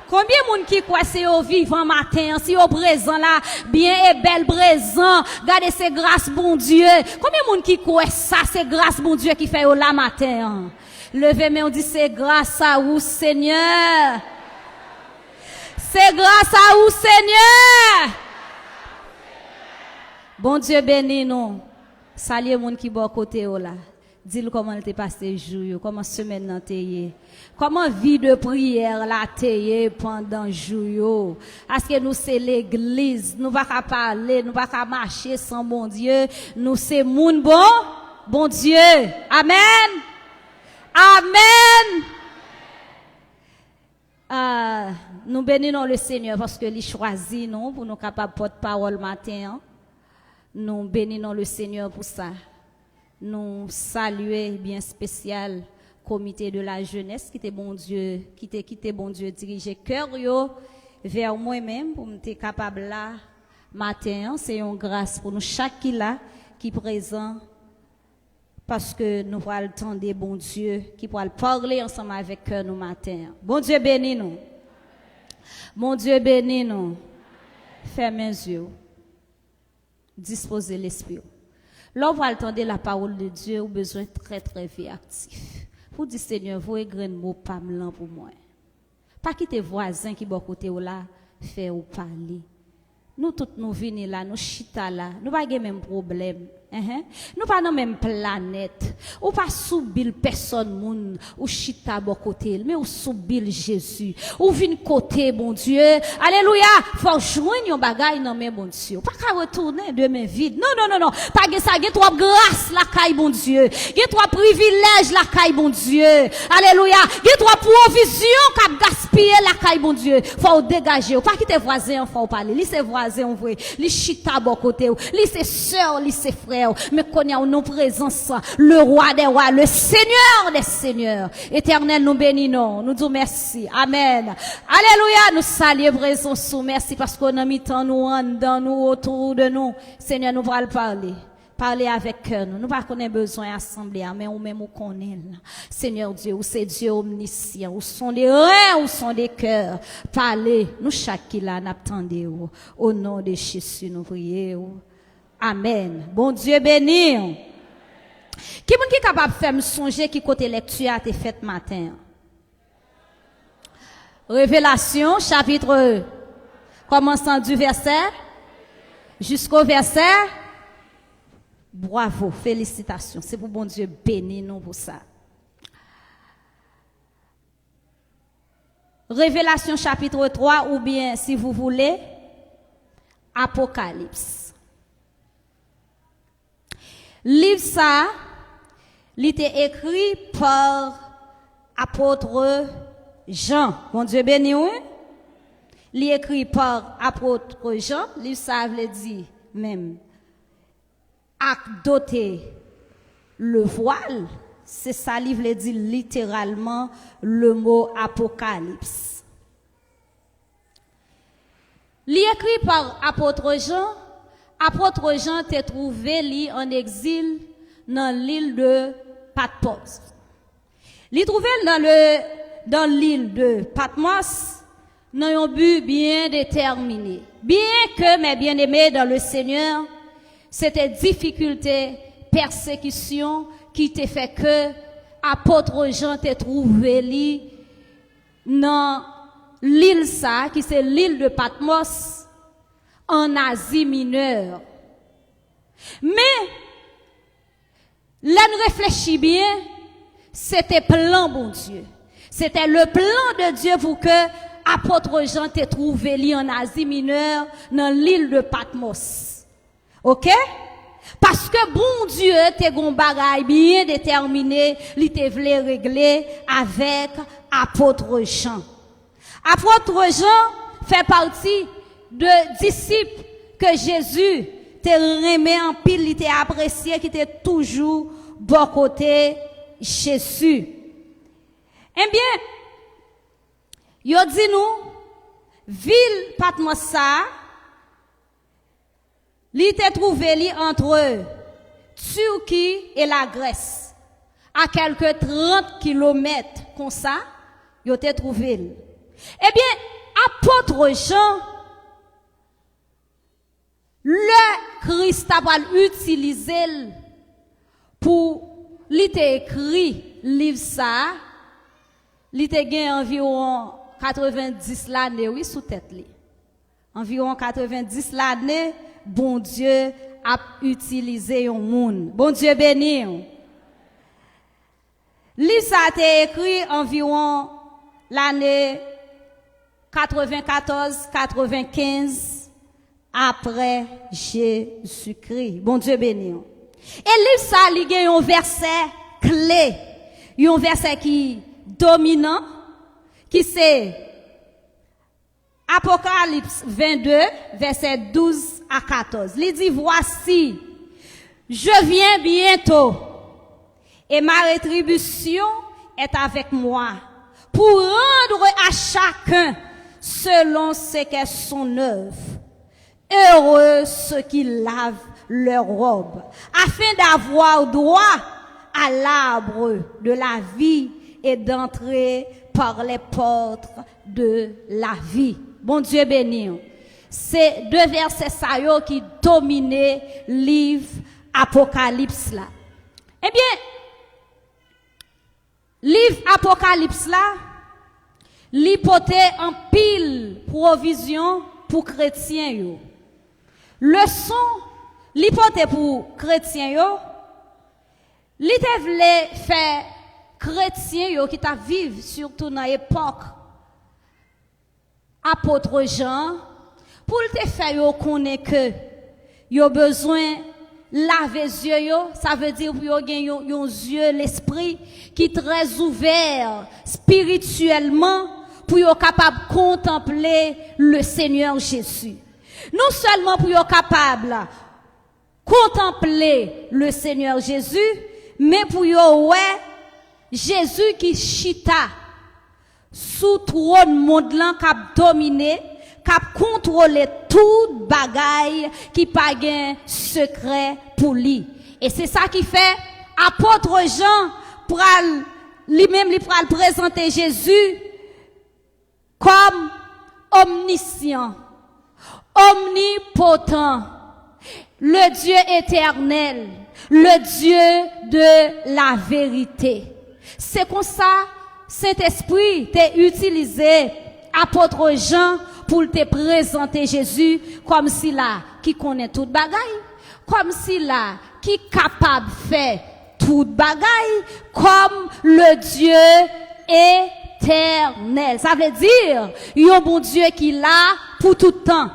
Combien de monde qui croit c'est au vivant matin, si au présent là, bien et bel présent, regardez c'est grâce bon Dieu. Combien de monde qui croit ça, c'est grâce bon Dieu qui fait au la matin. Levez mais on dit c'est grâce à vous Seigneur. C'est grâce à vous Seigneur. Bon Dieu béni nous. Salut monde qui bon côté là. Dis-le comment t'es passé jour, comment semaine nan t'es, comment vie de prière la t'es pendant jour. Est-ce que nous c'est l'église, nous pas qu'à parler, nous pas qu'à marcher sans bon Dieu, nous c'est moun bon Dieu. Amen. Amen. Nous bénissons le Seigneur parce que il choisit nous pour nous capables porte-parole matin. Nous bénissons le Seigneur pour ça. Nous saluer bien spécial comité de la jeunesse qui était bon Dieu diriger cœur yo vers moi-même pour me capable là matin. C'est une grâce pour nous chaque qui là qui présent parce que nous allons attendre bon Dieu qui pourra parler ensemble avec cœur nous matin. Bon Dieu bénis nous. Bon Dieu bénis nous. Fermez les yeux. Disposez l'esprit. Lorsque vous entendez la parole de Dieu, vous avez besoin très réactif. Vous dites Seigneur, vous avez un mot pas pour moi. Pas quitter voisin qui bon côté là, faire ou parler. Nous tous nous venons là, nous chita là, nous pas de même problème. Nous pas dans même planète. Ou pas subir personne moun ou chita bon côté, mais ou subir Jésus. Ou vinn côté bon Dieu. Alléluia. Faut joindre un bagay dans mes bon Dieu. Pas qu'à retourner de main vide. Non. Pas que ça, trop grâce la caille bon Dieu. Gen trop privilège la caille bon Dieu. Alléluia. Gen trop provision qu'a gaspiller la caille bon Dieu. Faut dégager. Pas quitter voisin, faut parler. Li c'est voisin on vrai. Li chita bon côté. Li c'est sœur, li c'est frère. Mais connaissons nos présences, le roi des rois, le Seigneur des seigneurs. Éternel, nous bénissons, nous disons merci. Amen. Alléluia, nous saluons présence sous merci parce qu'on a mis tant nous en dans nous, autour de nous. Seigneur, nous allons parler. Parler avec nous. Nous pas qu'on ait besoin d'assembler, mais ou même ou qu'on est là. Seigneur Dieu, ou c'est Dieu omniscient, ou sont des reins, ou sont des cœurs. Parlez, nous chaque qui là, n'attendez au nom de Jésus, nous prions. Amen. Bon Dieu béni. Qui est capable de faire me songer qui côté lecture a été faite matin? Révélation, chapitre, commençant du verset jusqu'au verset. Bravo, félicitations. C'est pour bon Dieu béni nous pour ça. Révélation, chapitre 3, ou bien, si vous voulez, Apocalypse. Livre ça, il était écrit par apôtre Jean. Mon Dieu béni, oui. Il est écrit par apôtre Jean. Livre ça veut dire même doter le voile. C'est ça, livre veut dire littéralement le mot apocalypse. Il est écrit par apôtre Jean. Apôtre Jean t'est trouvé en exil dans l'île de Patmos. Il trouvé dans l'île de Patmos dans un but bien déterminé. Bien que mes bien-aimés dans le Seigneur, c'était difficulté, persécution qui t'a fait que apôtre Jean t'est trouvé dans l'île ça qui c'est l'île de Patmos en Asie mineure. Mais, là nous réfléchit bien, c'était plan bon Dieu. C'était le plan de Dieu pour que apôtre Jean t'ait trouvé en Asie mineure, dans l'île de Patmos. Ok? Parce que bon Dieu t'es gon bagay bien déterminé, il te voulait régler avec apôtre Jean. Apôtre Jean fait partie de disciples que Jésus t'a remis en pile, il t'a apprécié, qui était toujours bon côté Jésus. Eh bien, yo dit nous, ville Patmos ça, li te trouvé li entre Turquie et la Grèce. À quelques 30 kilomètres comme ça, yo te trouvé. Eh bien, apôtre Jean, le Christ a utilisé pour li te écrit livre ça, li te gen environ 90 l'année oui sous tête li. Environ 90 l'année, bon Dieu a utilisé un monde. Bon Dieu béni. Livre ça a été écrit environ l'année 94-95 après Jésus-Christ. Bon Dieu béni. Et livre ça, il y a un verset clé, un verset qui dominant, qui c'est Apocalypse 22, verset 12 à 14. Il dit, voici, je viens bientôt, et ma rétribution est avec moi, pour rendre à chacun selon ce qu'est son œuvre. Heureux ceux qui lavent leur robe, afin d'avoir droit à l'arbre de la vie et d'entrer par les portes de la vie. Bon Dieu béni. C'est deux versets ça yo qui dominaient livre Apocalypse là. Eh bien, livre Apocalypse là, l'hypothèse en pile provision pour chrétiens yo. Leçon l'hypothèse pour chrétiens yo, li te vle faire chrétiens yo qui ta vivre surtout dans l'époque apôtre Jean pour te faire yo connaître que yo besoin laver yeux yo, ça veut dire pour yo gen yon yeux l'esprit qui très ouvert spirituellement pour yo capable contempler le Seigneur Jésus. Non seulement pour yo capable contempler le Seigneur Jésus, mais pour yo ouais Jésus qui chita sous trône monde là qui dominé, qui contrôler toute bagaille qui pas gain secret pour lui. Et c'est ça qui fait apôtre Jean pral lui-même lui pral présenter Jésus comme omniscient, omnipotent, le Dieu éternel, le Dieu de la vérité. C'est comme ça, Saint-Esprit t'a utilisé apôtre Jean pour te présenter Jésus comme si là, qui connaît toute bagaille, comme si là, qui capable de faire toute bagaille, comme le Dieu éternel. Ça veut dire, il y a un bon Dieu qui est là pour tout temps.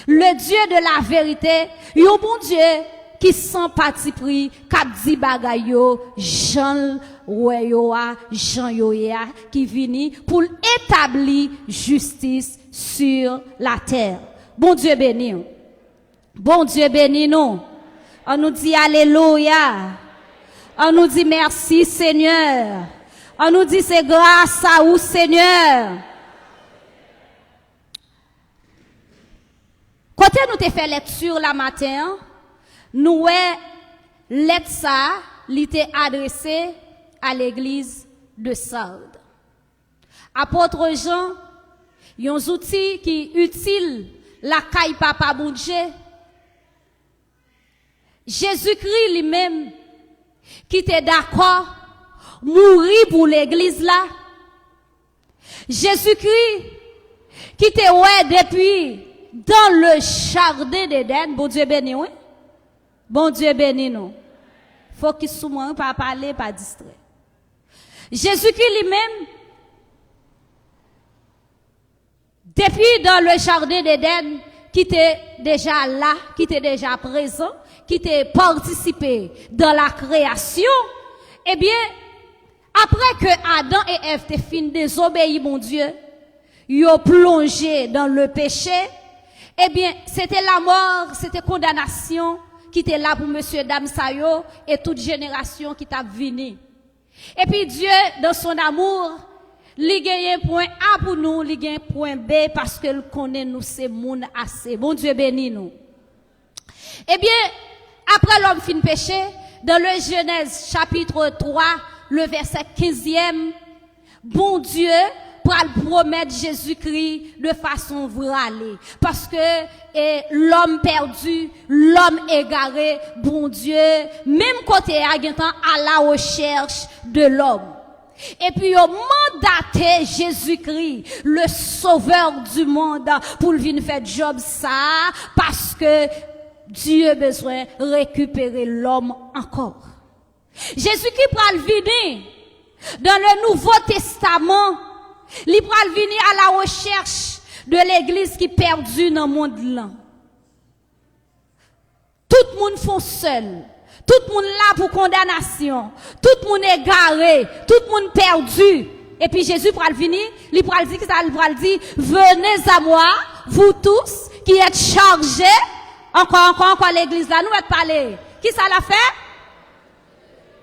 Le Dieu de la vérité, il y a un bon Dieu qui sans parti pris, cap di bagay yo, Jean Weyoa, Jean Yoya, qui vini pour établir justice sur la terre. Bon Dieu béni. Bon Dieu béni nous. On nous dit alléluia. On nous dit merci Seigneur. On nous dit c'est grâce à vous Seigneur. Quand nous te fait lecture la matin, nous lettre ça, l'était adressé à l'église de Sardes. Apôtre Jean, yon outil qui utile la caille papa bon Dieu. Jésus-Christ lui-même qui était d'accord mourir pour l'église là. Jésus-Christ qui était depuis dans le jardin d'Éden, bon Dieu béni oui. Bon Dieu béni nous. Faut qu'il soit moi pas parler, pas distrait. Jésus-Christ lui-même depuis dans le jardin d'Éden qui était déjà là, qui était déjà présent, qui était participé dans la création, eh bien après que Adam et Ève te fin désobéi mon Dieu, ils ont plongé dans le péché, eh bien c'était la mort, c'était condamnation qui était là pour monsieur dame Sayo et toute génération qui t'a venu. Et puis Dieu, dans son amour, il gagne un point A pour nous, il gagne un point B parce qu'il connaît nous, c'est moun assez. Bon Dieu bénit nous. Eh bien, après l'homme fin péché, dans le Genèse chapitre 3, le verset 15e, bon Dieu pour promettre Jésus-Christ de façon vraie. Parce que l'homme perdu, l'homme égaré, bon Dieu, même côté à la recherche de l'homme. Et puis, il a mandaté Jésus-Christ, le sauveur du monde, pour venir faire job ça, parce que Dieu a besoin de récupérer l'homme encore. Jésus-Christ pral venir dans le Nouveau Testament, il pral venir à la recherche de l'église qui est perdue dans le monde là. Tout le monde font seul. Tout le monde là pour condamnation. Tout le monde égaré. Tout le monde perdu. Et puis Jésus pral venir, il pral dire que ça, il pral dire, venez à moi, vous tous qui êtes chargés. Encore l'église là, nous va parler. Qui ça l'a fait?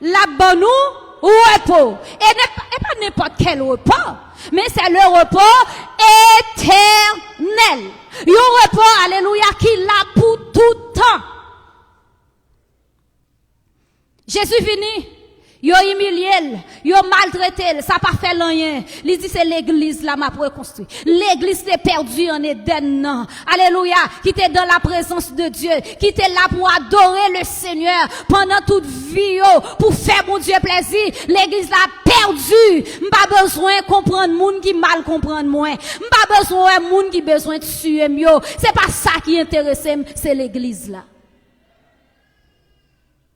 La bonne ou repos. Et pas n'importe quel repos. Mais c'est le repos éternel. Un repos, alléluia, qui l'a pour tout temps. Jésus vini, yo humilié, yo maltraité, ça pas fait rien. Il dit c'est l'église là m'a reconstruit. L'église est perdue en Éden. Alléluia, qui était dans la présence de Dieu, qui était là pour adorer le Seigneur pendant toute vie pour faire mon Dieu plaisir. L'église là perdue. M'pas besoin comprendre moun qui mal comprendre moi. M'pas besoin moun qui besoin de tuer mieux. C'est pas ça qui intéresse, c'est l'église là.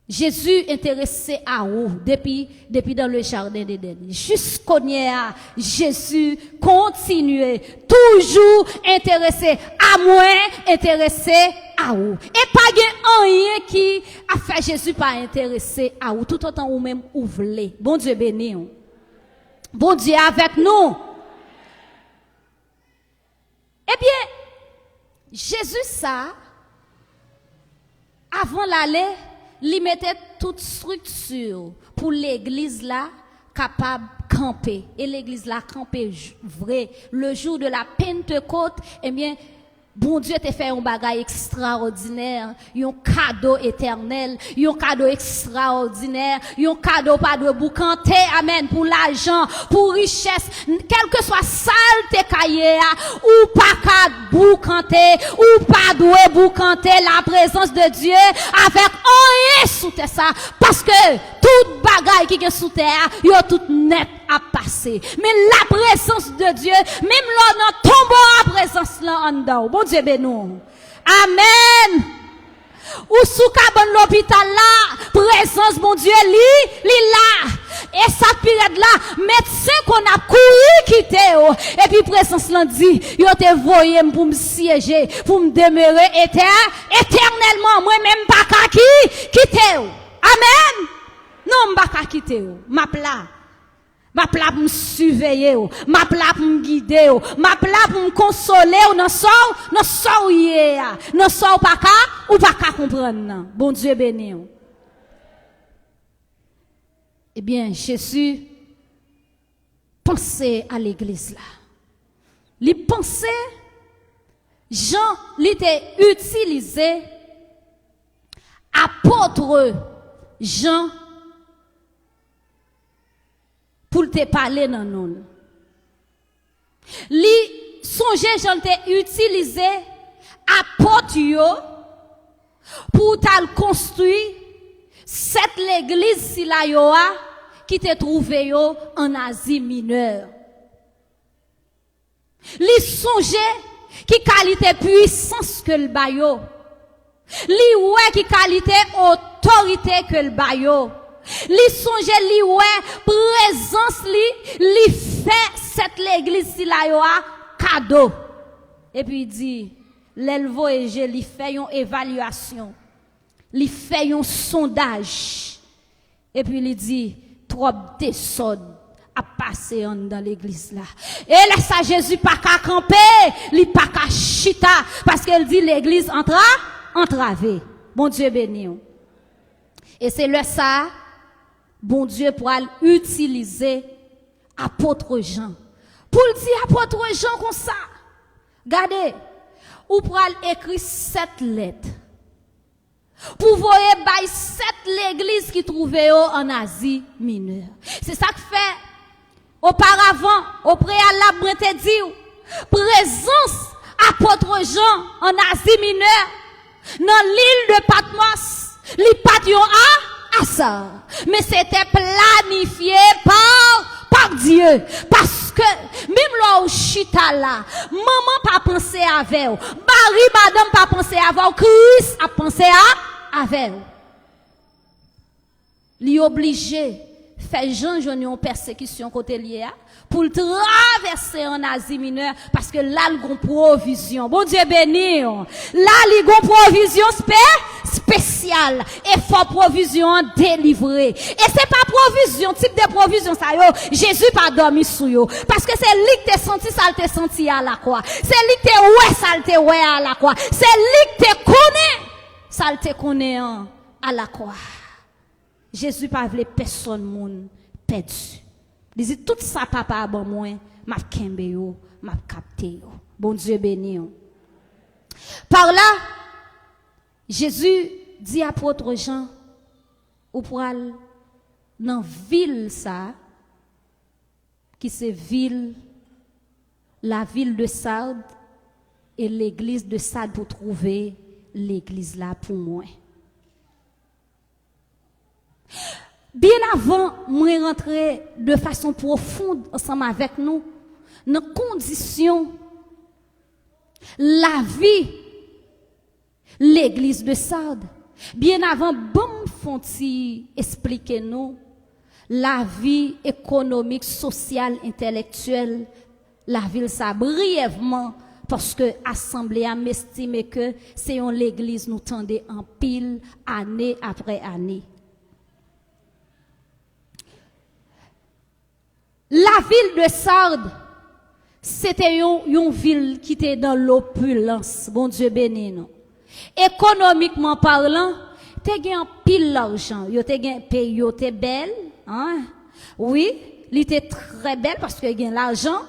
Jésus intéressé à où depuis dans le jardin d'Éden. Jusqu'au hier, Jésus continuait toujours intéressé à moi, intéressé à où. Et pas rien qui a fait Jésus pas intéressé à où. Tout autant ou même ou voulez. Bon Dieu béni. Bon Dieu avec nous. Eh bien, Jésus ça, avant l'aller, il mettait toute structure pour l'église là capable de camper. Et l'église là camper vrai. Le jour de la Pentecôte, eh bien, bon Dieu t'a fait un bagage extraordinaire, un cadeau éternel, un cadeau extraordinaire, un cadeau pas de boucanté, amen, pour l'argent, pour richesse, quel que soit sale cahier, ou pas qu'à boucanté, ou pas doué boucanté la présence de Dieu avec rien sous terre ça, parce que toute bagaille qui est sous terre, yo tout net à passer. Mais la présence de Dieu, même là, dans tombeau à présence là en dedans. Bon Dieu bénou. Amen. Ou sous cabane l'hôpital là, présence bon Dieu li là. Et ça période là, médecin qu'on a couru quitter et puis présence là dit, yo te voyé pour me siéger, pour me demeurer éternellement, moi même pas qu'à quitter. Amen. Non, m'pa ka quitter m'a plat pour me surveiller, m'a plat pour me guider, m'a plat pour me consoler, non sort pas ka ou pas ka comprendre. Bon Dieu béni. Eh bien, Jésus pensait à l'église là. Il pensait Jean l'était utilisé apôtre Jean pour te parler dans nous. Li songe Jean te utilisé apôtre yo pour t'al construire cette l'église si la yo a qui te trouvé yo en Asie mineure. Li songe qui qualité puissance que le bayo. Li ouais qui qualité autorité que le bayo. Li songe li ouais présence li fait cette l'église si la yo a cadeau. Et puis il dit l'elvo et je li fait une évaluation. Li fait un sondage. Et puis il dit trop désordre à passer dans l'église là. Et là ça Jésus pas qu'à camper, li pas qu'à chita parce qu'elle dit l'église entravée. Bon Dieu béni. Et c'est le ça bon Dieu pourra utiliser apôtre Jean. Pour le dire apôtre Jean comme ça. Regardez, ou pourra écrire 7 lettres. Pour voyer by 7 l'église qui trouvait en Asie mineure. C'est ça que fait auparavant, au préalable, moi te dit, présence apôtre Jean en Asie mineure, dans l'île de Patmos, li patyon à ça. Mais c'était planifié par Dieu. Parce que, même là où chita là, maman pas pensé avec vous, Marie, madame pas pensé avec vous, Christ a pensé avec vous. Li obligé, fait Jean une persécution côté lié pour le traverser en Asie mineure parce que là il y a une provision. Bon Dieu béni. Là il y a une provision spéciale et faut provision délivrée. Et c'est pas provision type de provision ça yo. Jésus pas dormi sous yo parce que c'est lui qui t'a senti ça t'a senti à la croix. C'est lui qui t'a ouais ça t'a ouais à la croix. C'est lui qui t'a connaît ça t'a connaît à la croix. Jésus pas voulait personne monde perdu. Il dit tout ça papa bon moi m'a kembe yo, m'a capté yo. Bon Dieu béni. Par là Jésus dit à apôtre Jean ou pour aller dans ville ça qui c'est ville la ville de Sardes et l'église de Sardes pour trouver l'église là pour moi. Bien avant, moi rentrer de façon profonde ensemble avec nous, dans condition, la vie, l'église de Sardes. Bien avant, bon fonti expliquer nous la vie économique, sociale, intellectuelle, la ville ça brièvement parce que assemblée a m'estime que c'est une l'église nous tendait en pile année après année. La ville de Sardes, c'était une ville qui était dans l'opulence. Bon Dieu béni nous. Économiquement parlant, t'es gain pile l'argent. Yo t'es gain pays, yo t'es belle, hein? Oui, il était très belle parce que gain l'argent.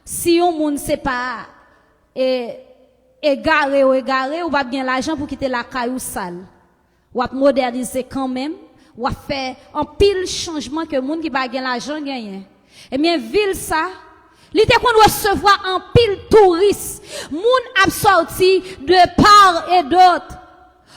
Si on monde sait pas égaré ou pas bien l'argent pour quitter la caillou sale. Ou à moderniser quand même, ou à faire un pile changement que monde qui pas gain l'argent gagne. Eh bien, ville ça, l'idée qu'on doit recevoir un pile touriste, moun a sorti de part et d'autre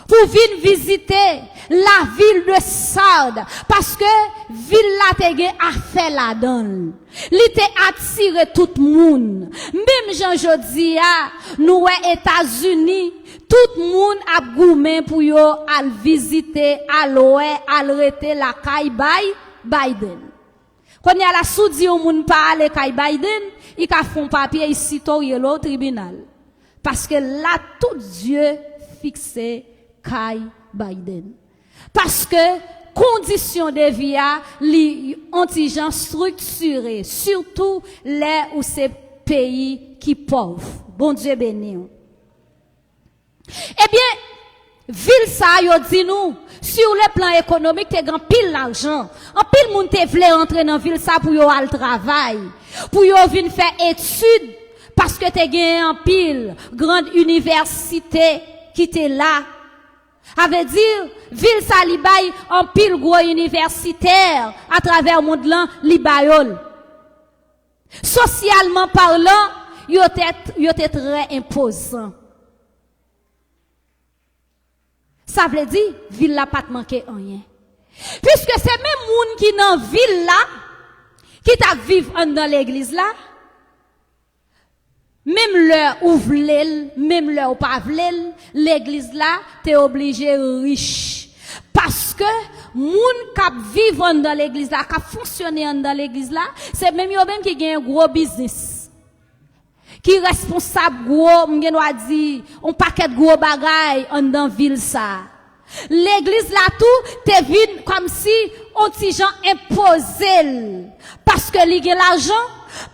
pour venir visiter la ville de Sardes parce que ville là te a fait la donne. L'idée attiré tout le monde. Même Jean jodi a nous États-Unis, tout le monde a goumé pour yo al visiter, al rete la caille Biden. Quand il y a la soudi au moun pa ale kay Biden, il ka font papier ici toriel au tribunal. Parce que là tout Dieu fixé kay Biden. Parce que condition de vie a li antigen structuré, surtout les où c'est pays qui pauvres. Bon Dieu béni. Eh bien, ville ça yo dit nous sur le plan économique t'es grand pile l'argent en pile moun te vle rentrer dans ville ça pour yo al travail pour yo vinn faire études parce que t'es gagné en pile grande université qui t'es là avait dire ville ça li bay en pile gros universitaire à travers monde là li bayol socialement parlant yo t'es très imposant. Ça veut dire, ville là pas te manquer rien. Puisque c'est même moun qui dans ville là, qui t'a vivre dans l'église là, même l'heure ou v'lel, même l'heure ou pas v'lel, l'église là, t'es obligé riche. Parce que moun qui vivre dans l'église là, qui fonctionner dans l'église là, c'est même yo même qui gagne un gros business. Qui responsable gros, m'gen doit dire, on paquet gros bagay en dans ville ça. L'église là tout te vin comme si on ti gens imposé parce que li gen l'argent,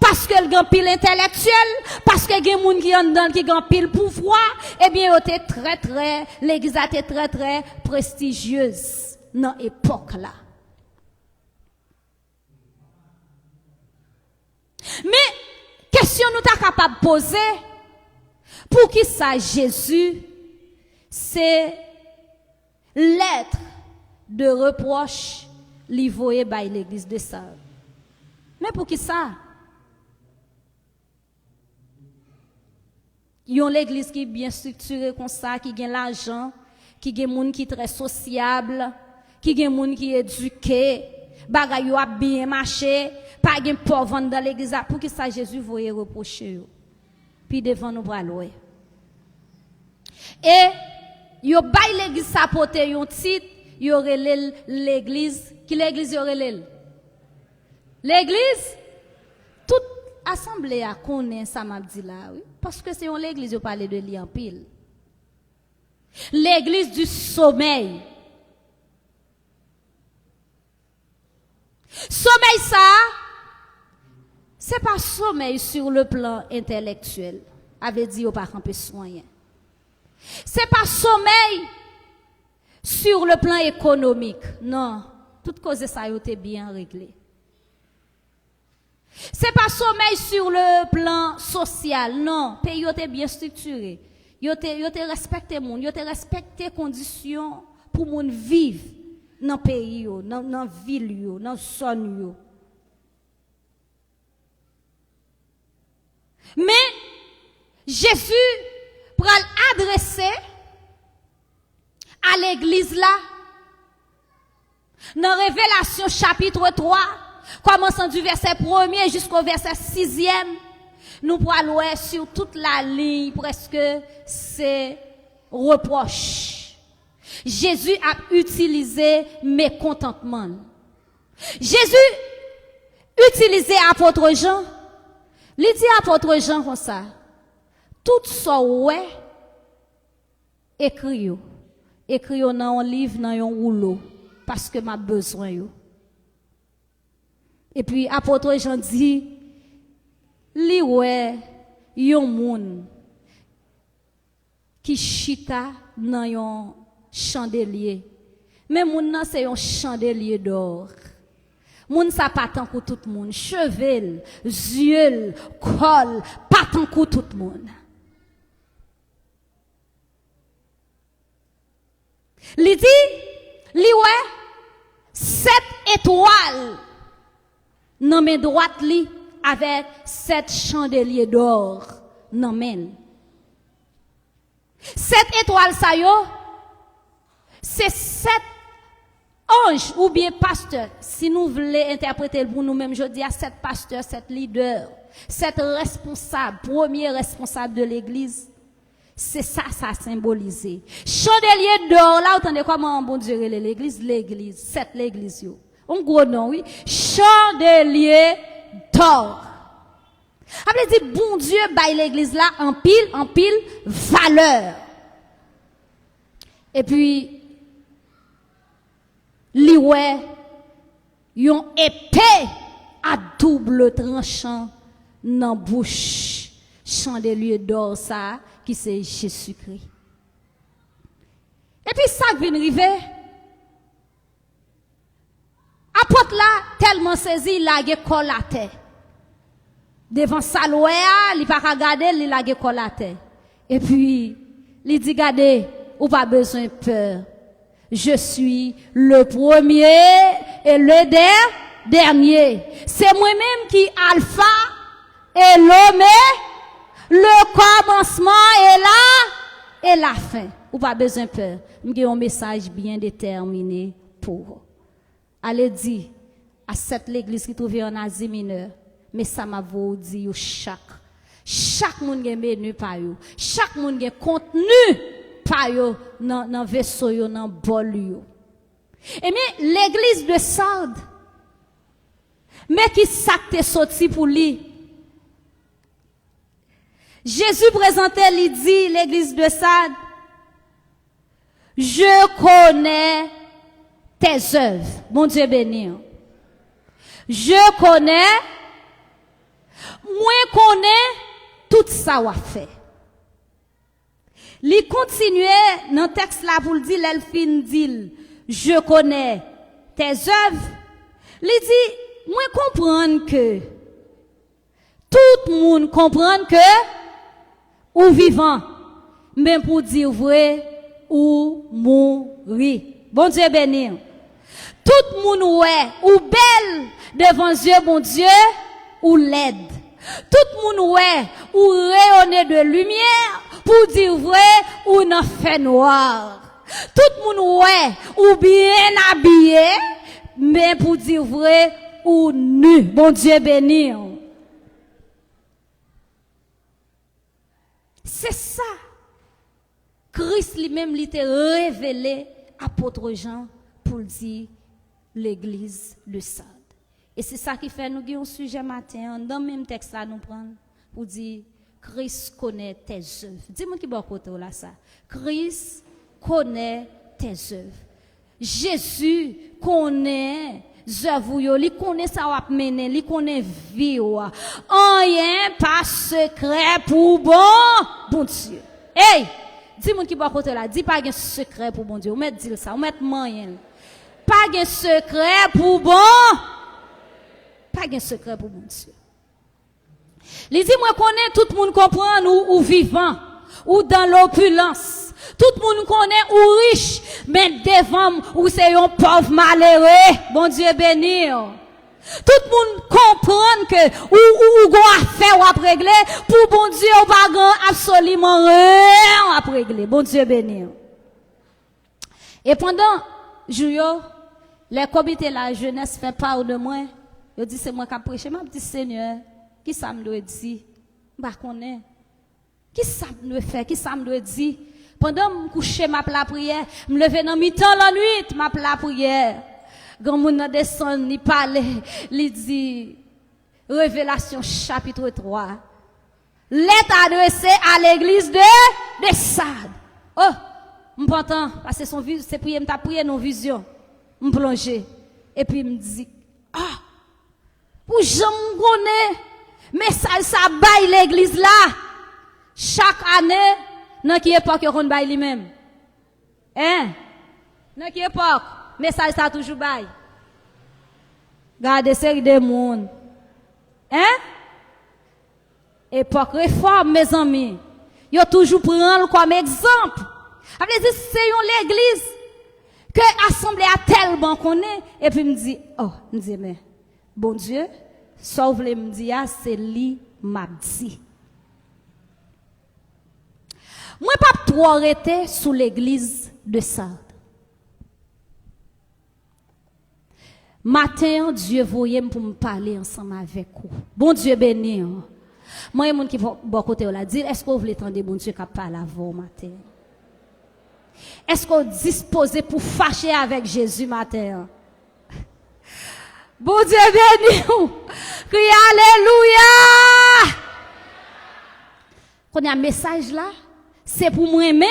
parce que li gen pile intellectuel, parce que gen moun qui en dans qui gen pile pouvoir, eh bien yo te très l'église était très prestigieuse dans époque là. question nous t'a capable de poser, pour qui ça Jésus, c'est lettre de reproche livrée par l'église de Sardes. Mais pour qui ça? Il y a l'église qui est bien structurée comme ça, qui a l'argent, qui a des gens qui sont très sociables, qui a des gens qui sont éduqués, bagay a bien marché, pas de pauvres dans l'église. Pour qui ça Jésus voyait reprocher? Puis devant nous bras. Et yo bay l'église sa pote yon titre, yo relèl l'église, qui l'église yo relèl? L'église toute assemblée a connaît ça m'a dit là, oui, parce que c'est une l'église yo parler de li en pile. L'église du sommeil. Sommeil ça, c'est pas sommeil sur le plan intellectuel. Avait dit au pas camper soigner. C'est pas sommeil sur le plan économique. Non, toute cause ça a été bien réglé. C'est pas sommeil sur le plan social. Non, pays était bien structuré. Yo te respecté monde, yo te respecté conditions pour moun vivre dans pays yo, dans ville yo, dans zone yo. Mais Jésus pral adresser à l'église là dans Révélation chapitre 3, commençant du verset 1er jusqu'au verset 6e, nous pourrons voir sur toute la ligne presque c'est reproche. Jésus a utilisé mécontentement. Jésus utilisé apôtre Jean. Il dit apôtre Jean comme ça. Tout ça ouais écrit dans un livre, dans un rouleau parce que m'a besoin yo. Et puis apôtre Jean dit li ouais yon moun qui chita dans yon chandelier. Mais moun nan c'est un chandelier d'or. Moun sa pas tant pour tout le monde, cheveux, yeux, col, pas tant pour tout le monde. Li dit, li ouais, 7 étoiles nan men droite li avec 7 chandeliers d'or nan men. 7 étoiles sa yo, c'est 7 anges ou bien pasteurs. Si nous voulons interpréter pour nous-mêmes, je dis à 7 pasteurs, 7 leaders, 7 responsables, premiers responsables de l'église. C'est ça symbolisé. Chandelier d'or, là, vous entendez comment bon Dieu l'église, 7 l'église yo. Un gros nom, oui. Chandelier d'or. Après dit bon Dieu bail l'église là en pile valeur. Et puis li ouais yon épée à double tranchant dans bouche chandelier d'or ça qui c'est Jésus-Christ. Et puis ça vient arriver. Apôtre là tellement saisi la ge col à terre. Devant Saloué, il pas regarder, il la ge col à terre. Et puis il dit regardez, ou pas besoin de peur. Je suis le premier et le dernier. C'est moi-même qui alpha et l'omé, le commencement est là et la fin. Ou pas besoin de peur. J'ai un message bien déterminé pour vous. Allez dire à cette l'église qui trouve en Asie mineure, mais ça m'a vous dit chaque monde a menu par yo, chaque monde a contenu par yo dans vaisseau yo, dans bol yo. Et mais l'église de Sardes, mais qui s'acte sorti pour lui. Jésus présentait, il dit l'église de Sardes, je connais tes œuvres. Bon Dieu béni. Je connais, tout ça ou fait. Il continuait dans le texte là pour le dire, l'elfine dit, je connais tes œuvres. Il dit, moi comprendre que Tout le monde comprend que ou vivant, même pour dire vrai, ou mourir. Bon Dieu béni. Tout le monde ouais, ou belle devant Dieu, bon Dieu, ou laide. Tout le monde ouais, ou rayonner de lumière, pour dire vrai, ou n'en fait noir. Tout le monde ouais, ou bien habillé, mais pour dire vrai, ou nu. Bon Dieu béni. C'est ça. Christ lui-même l'était révélé apôtre Jean pour dire l'église de Sardes. Et c'est ça qui fait nous avons un sujet matin dans le même texte là nous prendre pour dire Christ connaît tes œuvres. Dis-moi qui bon côté là ça. Christ connaît tes œuvres. Jésus connaît œuvres, il connaît ça va mener, il connaît vie. Rien pas secret pour bon Dieu. Hey, dis-moi qui bon côté là, dis pas un secret pour bon Dieu. On met dire ça, on met moyen. Pas un secret pour pas un secret pour bon Dieu. Les dit moi connais tout le monde comprend ou vivant ou dans l'opulence. Tout le monde connaît ou riche, mais devant ou c'est un pauvre malheureux. Bon Dieu béni. Tout le monde comprend que ou gon affaire ou à régler pour bon Dieu ou pas absolument rien à régler. Bon Dieu béni. Et pendant jour les comités la jeunesse fait part de moi. Je dis c'est moi qui prêcher, m'a dit Seigneur, qui ça me doit dire? Bah connais. Qui ça me doit faire? Qui ça me doit dire? Pendant me coucher m'a la prière, me lever dans mi-temps la nuit, m'a la prière. Grand moun descend, ni parler, li dit Révélation chapitre 3. Lettre adressée à l'église de Sardes. Oh, m'entend parce que son c'est prier m'ta prier non vision. Me plonger et puis me dit ah pour j'en connais mais ça baille l'église là chaque année dans qui époque on baille lui-même hein dans qui époque mais ça toujours baille regardez série de monde hein époque réforme mes amis yo toujours prendre comme exemple avec dire c'est une l'église que assemblée à tellement connaît et puis me dit oh me dit mais bon Dieu sauve les me dit c'est lui m'a dit moi pas trop arrêté sous l'église de Sardes. Matin Dieu voyait pour me parler ensemble avec vous. Bon Dieu béni. Moi mon qui bon côté là dire est-ce que vous voulez entendre bon Dieu qui parle à vous matin? Est-ce qu'on est disposé pour fâcher avec Jésus matin? Bon Dieu béni. Crie alléluia. Qu'on a un message là, c'est pour moi-même,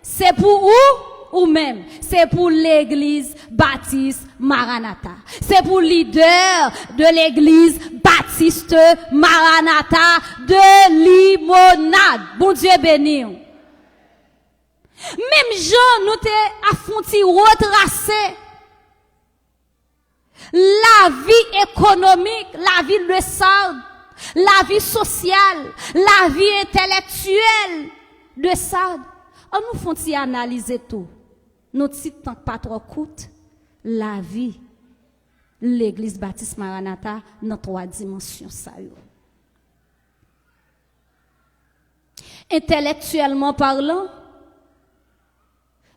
c'est pour ou même, c'est pour l'église baptiste Maranatha. C'est pour leader de l'église baptiste Maranatha de Limonade. Bon Dieu béni. Même Jean nous t'ai affronté retracer la vie économique, la vie de Sardes, la vie sociale, la vie intellectuelle de Sardes. On nous font analyser tout. Notre site tant pas trop coûte la vie l'église baptiste Maranatha dans 3 dimensions ça yo. Intellectuellement parlant,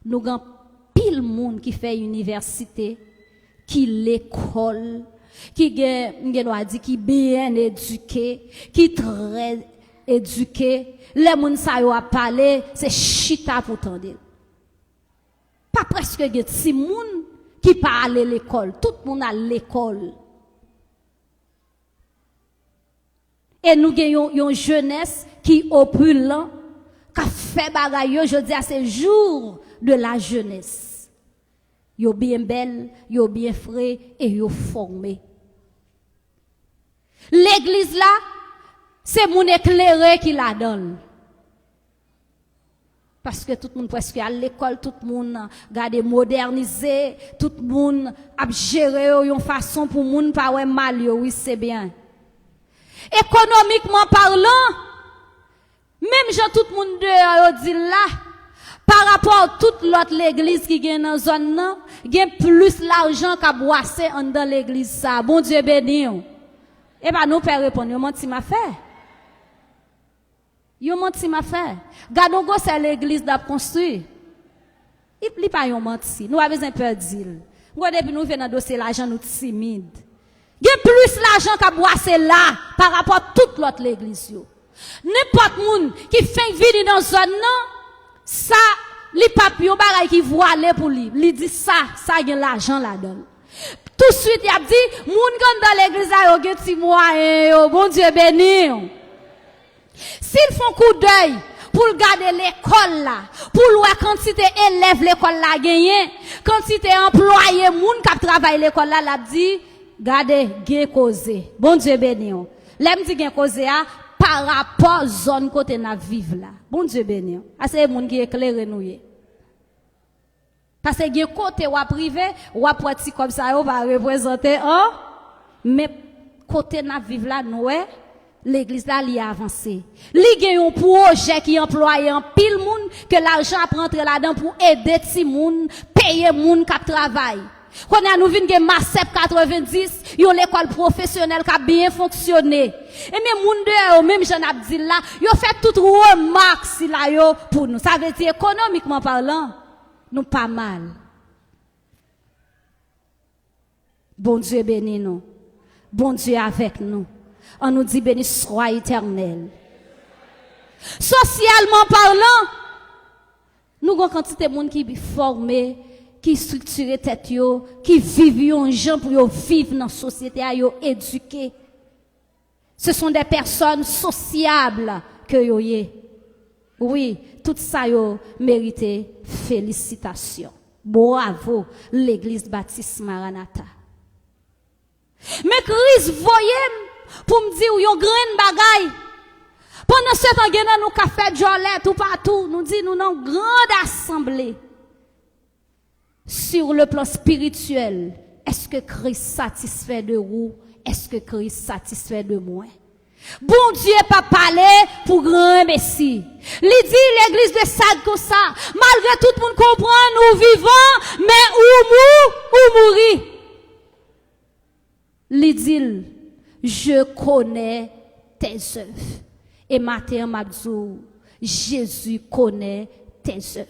nous avons pile monde qui fait université, qui l'école, qui qui bien éduqué, qui très éduqué. Les moun sa yo a parlé, c'est chita pour tendre. Pas presque gen ti moun qui pas aller l'école, tout monde à l'école. Et nous gagnons une jeunesse qui opulent, qui fait bagay yo, je dis à ces jours de la jeunesse. Yo bien belle, yo bien frais et yo formé. L'église là, c'est mon éclairé qui la donne. Parce que tout le monde presque à l'école, tout le monde garde modernisé, tout le monde a géré une façon pour monde pas ouais mal yo, oui c'est bien. Économiquement parlant, même gens tout le monde dehors dit là, par rapport à toute l'autre l'église qui gagne dans zone nan, gagne plus l'argent qu'a boissé dans l'église ça. Bon Dieu béni. Et ben nous peut répondre, yo menti m'a fait. Yo menti m'a fait. Gardons go c'est l'église d'a construit. Il pas yon menti. Nous avons besoin de dire. Moi depuis nous venons dans dossier l'argent nous timide. Gagne plus l'argent qu'a boissé là par rapport à toute l'autre l'église yo. N'importe moun qui fait vide dans zone nan, ça li papier bagay qui voilé pour lui. Li dit ça gagne l'argent là-dedans. Tout de suite il a dit moun quand dans l'église a yo gen ti moyen yo, bon Dieu béni. S'ils font coup d'œil pour garder l'école là, pour voir quantité élèves l'école là gagné, quantité employé moun qui travaille l'école là, l'a dit gardez gen causé. Bon Dieu béni. L'aime dit gen causé a par rapport à zone côté na vivre là. Bon Dieu béni. C'est moun qui éclaire nous. Parce que gen côté ou privé, ou petit comme ça, on va représenter mais côté na vivre là nous l'église là li avancé. Li gen un projet qui emploie en pile moun que l'argent a rentrer là-dedans pour aider ti moun, payer moun qui travaille. Quand nous vinn gen Masep 90, yon l'école professionnelle qui a bien fonctionné. Et même moun de même Jean Abdil là, yo fait toute remarque si là yo pour nous. Ça veut dire économiquement parlant, nous pas mal. Bon Dieu béni nous. Bon Dieu avec nous. On nous dit béni soit éternel. Socialement parlant, nous avons quantité de monde qui est formé, qui structure tête yo, qui vivent en gens pour vivre dans la société, yo éduquer. Ce sont des personnes sociables que yo yé. Oui, tout ça yo mérite félicitations. Bravo l'église Baptiste Maranatha. Mais Christ voyait pour me dire yon grande bagaille. Pendant ce temps nous café Jolette tout partout, nous dit nous une grande assemblée. Sur le plan spirituel, est-ce que Christ satisfait de vous? Est-ce que Christ satisfait de moi? Bon Dieu pas parlé pour grand messie. Il dit l'église de Sade comme ça, malgré tout le monde comprend, nous vivons, mais ou mourir. Il dit, je connais tes œuvres. Et Matthieu Mabzou, Jésus connaît tes œuvres.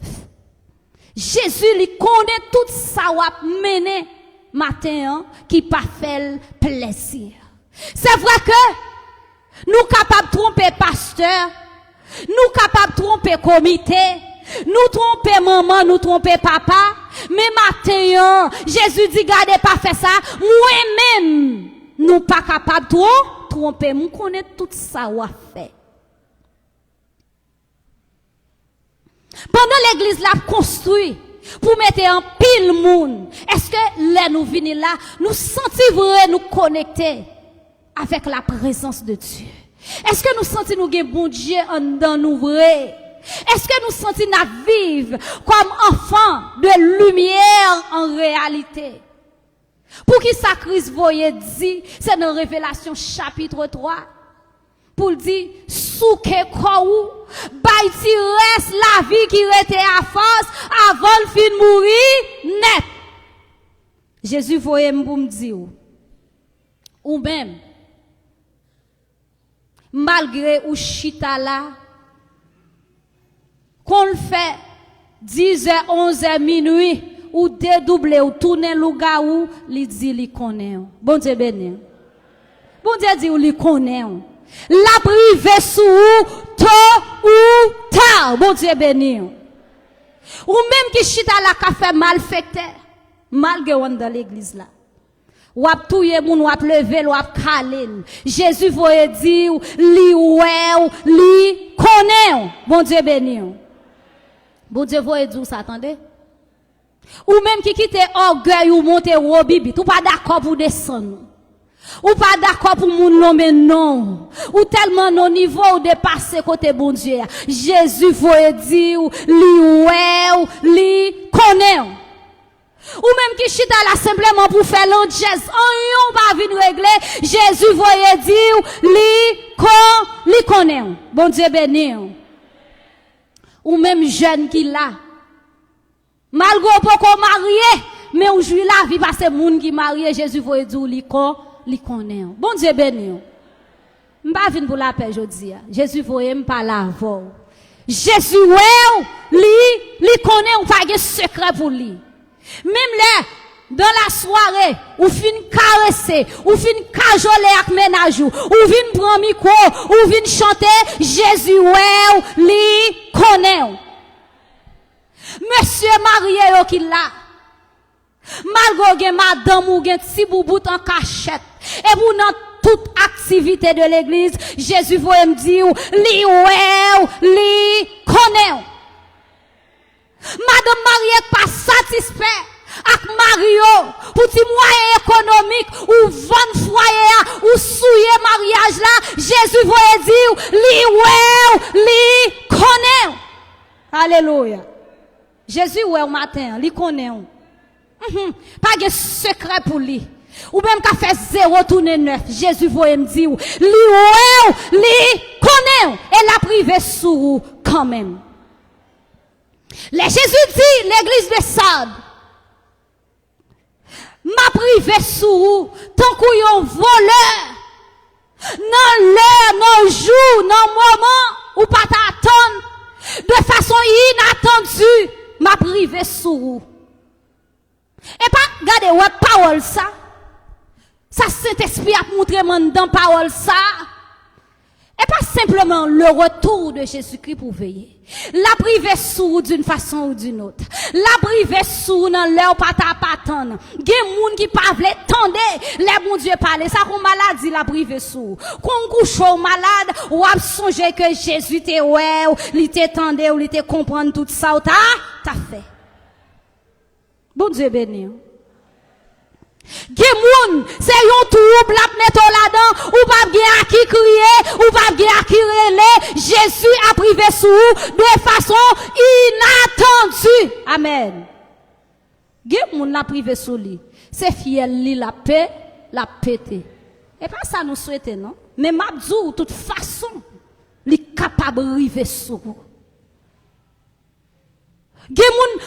Jésus lui connaît tout ça ou a mené matin qui pas fait plaisir. C'est vrai que nous capables de tromper pasteur, nous capables de tromper comité, nous tromper maman, nous tromper papa, mais matin Jésus dit gardez pas faire ça, moi-même nous pas capables de tromper, nous connaît tout ça ou a fait. Pendant l'église l'a construit pour mettre en pile monde, est-ce que là nous venons là, nous sentons vrai nous connecter avec la présence de Dieu? Est-ce que nous sentons nous gen bon Dieu en dans nous vrai? Est-ce que nous sentons nous vivre comme enfants de lumière en réalité? Pour qui ça Christ voyait dit, c'est dans Révélation chapitre 3. Pour dire, souke kou, bay ti reste la vie qui était à force, avant le fin mourir, net. Jésus voyait pour me dire, ou même, malgré ou chita là, qu'on le fait 10h, 11h, minuit, ou dédoublé, ou tourner louga ou, li dit li connaît. Bon Dieu béni. Bon Dieu dit ou li connaît. La privé sous tôt ou tard, bon Dieu béni. Ou même qui chita la café malfecté, malgré on dans l'église là. Ou ap touye moun, ou ap lever, ou ap kalen. Jésus voye dire, li ouè, li connaît. Bon Dieu béni. Bon Dieu voye dire ça, attendez. Ou même qui quitte orgueil ou monte ou bibi, ou pas d'accord pour descendre. Ou pas d'accord pour moun nommer non. Ou tellement non niveau ou dépasser côté bon Dieu. Jésus voye dire li ouè, li connaît. Ou même qui chita là simplement pour faire l'angesse. On va venir régler. Jésus voyait dire, li connaît. Bon Dieu béni. Ou même jeune qui là. Malgré beaucoup marié, mais on joue la vie parce que moun qui marié, Jésus voyait dire, li connaît. Bon Dieu béni. M'pa vinn pour la paix jodi. Jésus voyait m'pa la voix. Jésus li connaît ou pas de secret pour lui. Même là, dans la soirée, ou fin caresser, ou fin cajoler avec ménage, ou vin prendre micro, ou vin chanter, Jésus li connaît. Monsieur marié yo qui là. Malgré gen madame ou gen ti boubout en cachette. Et pour dans toute activité de l'église, Jésus voulait me dire, li connaît. Madame mariée pas satisfait avec Mario pour ti moyen économique ou vendre foyer ou souiller mariage là, Jésus voulait dire, li connaît. Alléluia. Jésus au matin, li connaît. Pas de secret pour lui. Ou même qu'à faire 0 tourner 9. Jésus voulait me dire, li connaît. Et la privé sous quand même. Les Jésus dit, l'église de Sardes, m'a privé sous tant qu'on yon voleur. Non l'heure, non jour, non moment, ou pas t'attendre. De façon inattendue, m'a privé sous. Et pas, regardez, ouais, parole ça. Ça, Saint-Esprit a montré dans parole ça. Et pas simplement le retour de Jésus-Christ pour veiller. La privé sous d'une façon ou d'une autre. La privé sous dans l'heure pas t'attendre. Gen moun qui pas vle tande, les bon Dieu parler. Ça qu'on maladie la privé sous. Qu'on couche au malade, ou a songé que Jésus te ouais, li te tende ou li te comprendre tout ça ou t'as fait. Bon Dieu béni. Gen c'est yon trouble la mettre là-dedans, ou pas gen à qui crier, ou pas gen à qui relé. Jésus a privé sous de façon inattendue. Amen. Gen la privé sous lui. C'est fiel li la paix, la pété. Et pas ça nous souhaiter non. Mais m'abdou toute façon, li capable river sous. Gen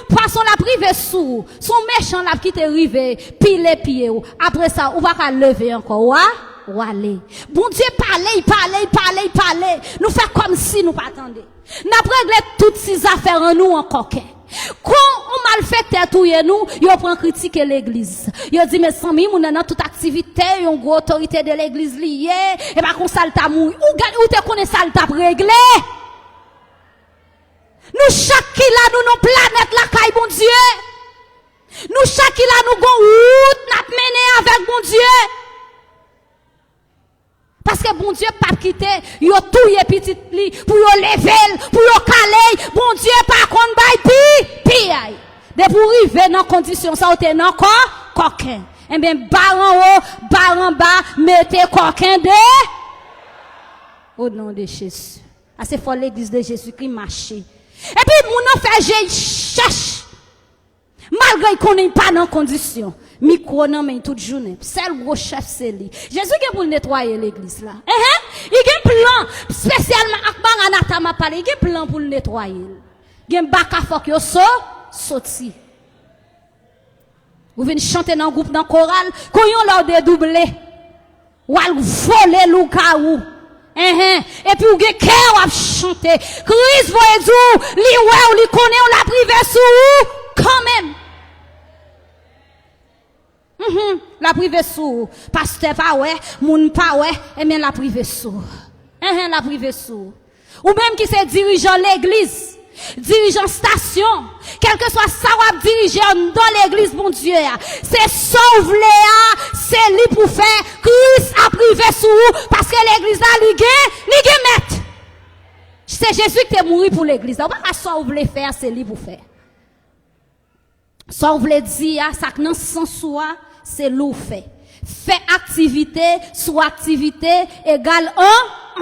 poisson la privé sous, son méchant la qui te rivé, pile pied ou. Après ça, ou va ka lever encore, ou aller. Bon Dieu parler. Nous fait comme si nous pas attendait. N'a réglé toutes ces affaires en nous encore. Quand on malfaiteur touye nous, yo prend critiquer l'église. Yo dit mais sans mi moun dans toute activité, yon gros autorité de l'église lié, et pas qu'on sale ta mou. Ou te connaît sale ta réglé. Nous chaque qui là nous planète la caille bon Dieu. Nous chaque qui là nous gon route n'a mené avec bon Dieu. Parce que bon Dieu pas quitter, yo touye petit li pour yo lever, pour yo caler, bon Dieu pas kon bay pi aïe. De pour arriver dans condition ça ou te nan coquin. Eh bien baran haut, baran bas, mettez coquin de au nom de Jésus. Ah c'est fort l'église de Jésus qui marche. Et puis, mon fait j'ai cherche. Malgré qu'on n'est pas dans condition. Micro non mais toute journée. Seul gros chef c'est lui. Jésus qui pour nettoyer l'église là. Il y a un plan spécialement akbar anata m'a parlé, il y a un plan pour le nettoyer. Il y a un baka fok yo sorti. Vous venez chanter dans groupe dans chorale, quand yon leur dédoublé. Ou al voler loukaou. Et puis, ou gen cœur à chanter. Christ voye dou, li ou li connaît, on la privé sous, quand même. La privé sous. Pasteur pas ouais, moun pas ouais, et bien la privé sous. La privé sous. Ou même qui c'est dirigeant l'église, dirigeant station, quel que soit ça ou dirigeant dans l'église, mon Dieu, c'est sauve c'est lui pour faire, Christ a privé sous, parce que l'église a ligué met. C'est Jésus qui est mort pour l'église. On va pas sauve les faire, c'est lui pour faire. Sauve les dire, ça que non sans soi, c'est l'ou fait. Fait activité, sous activité, égale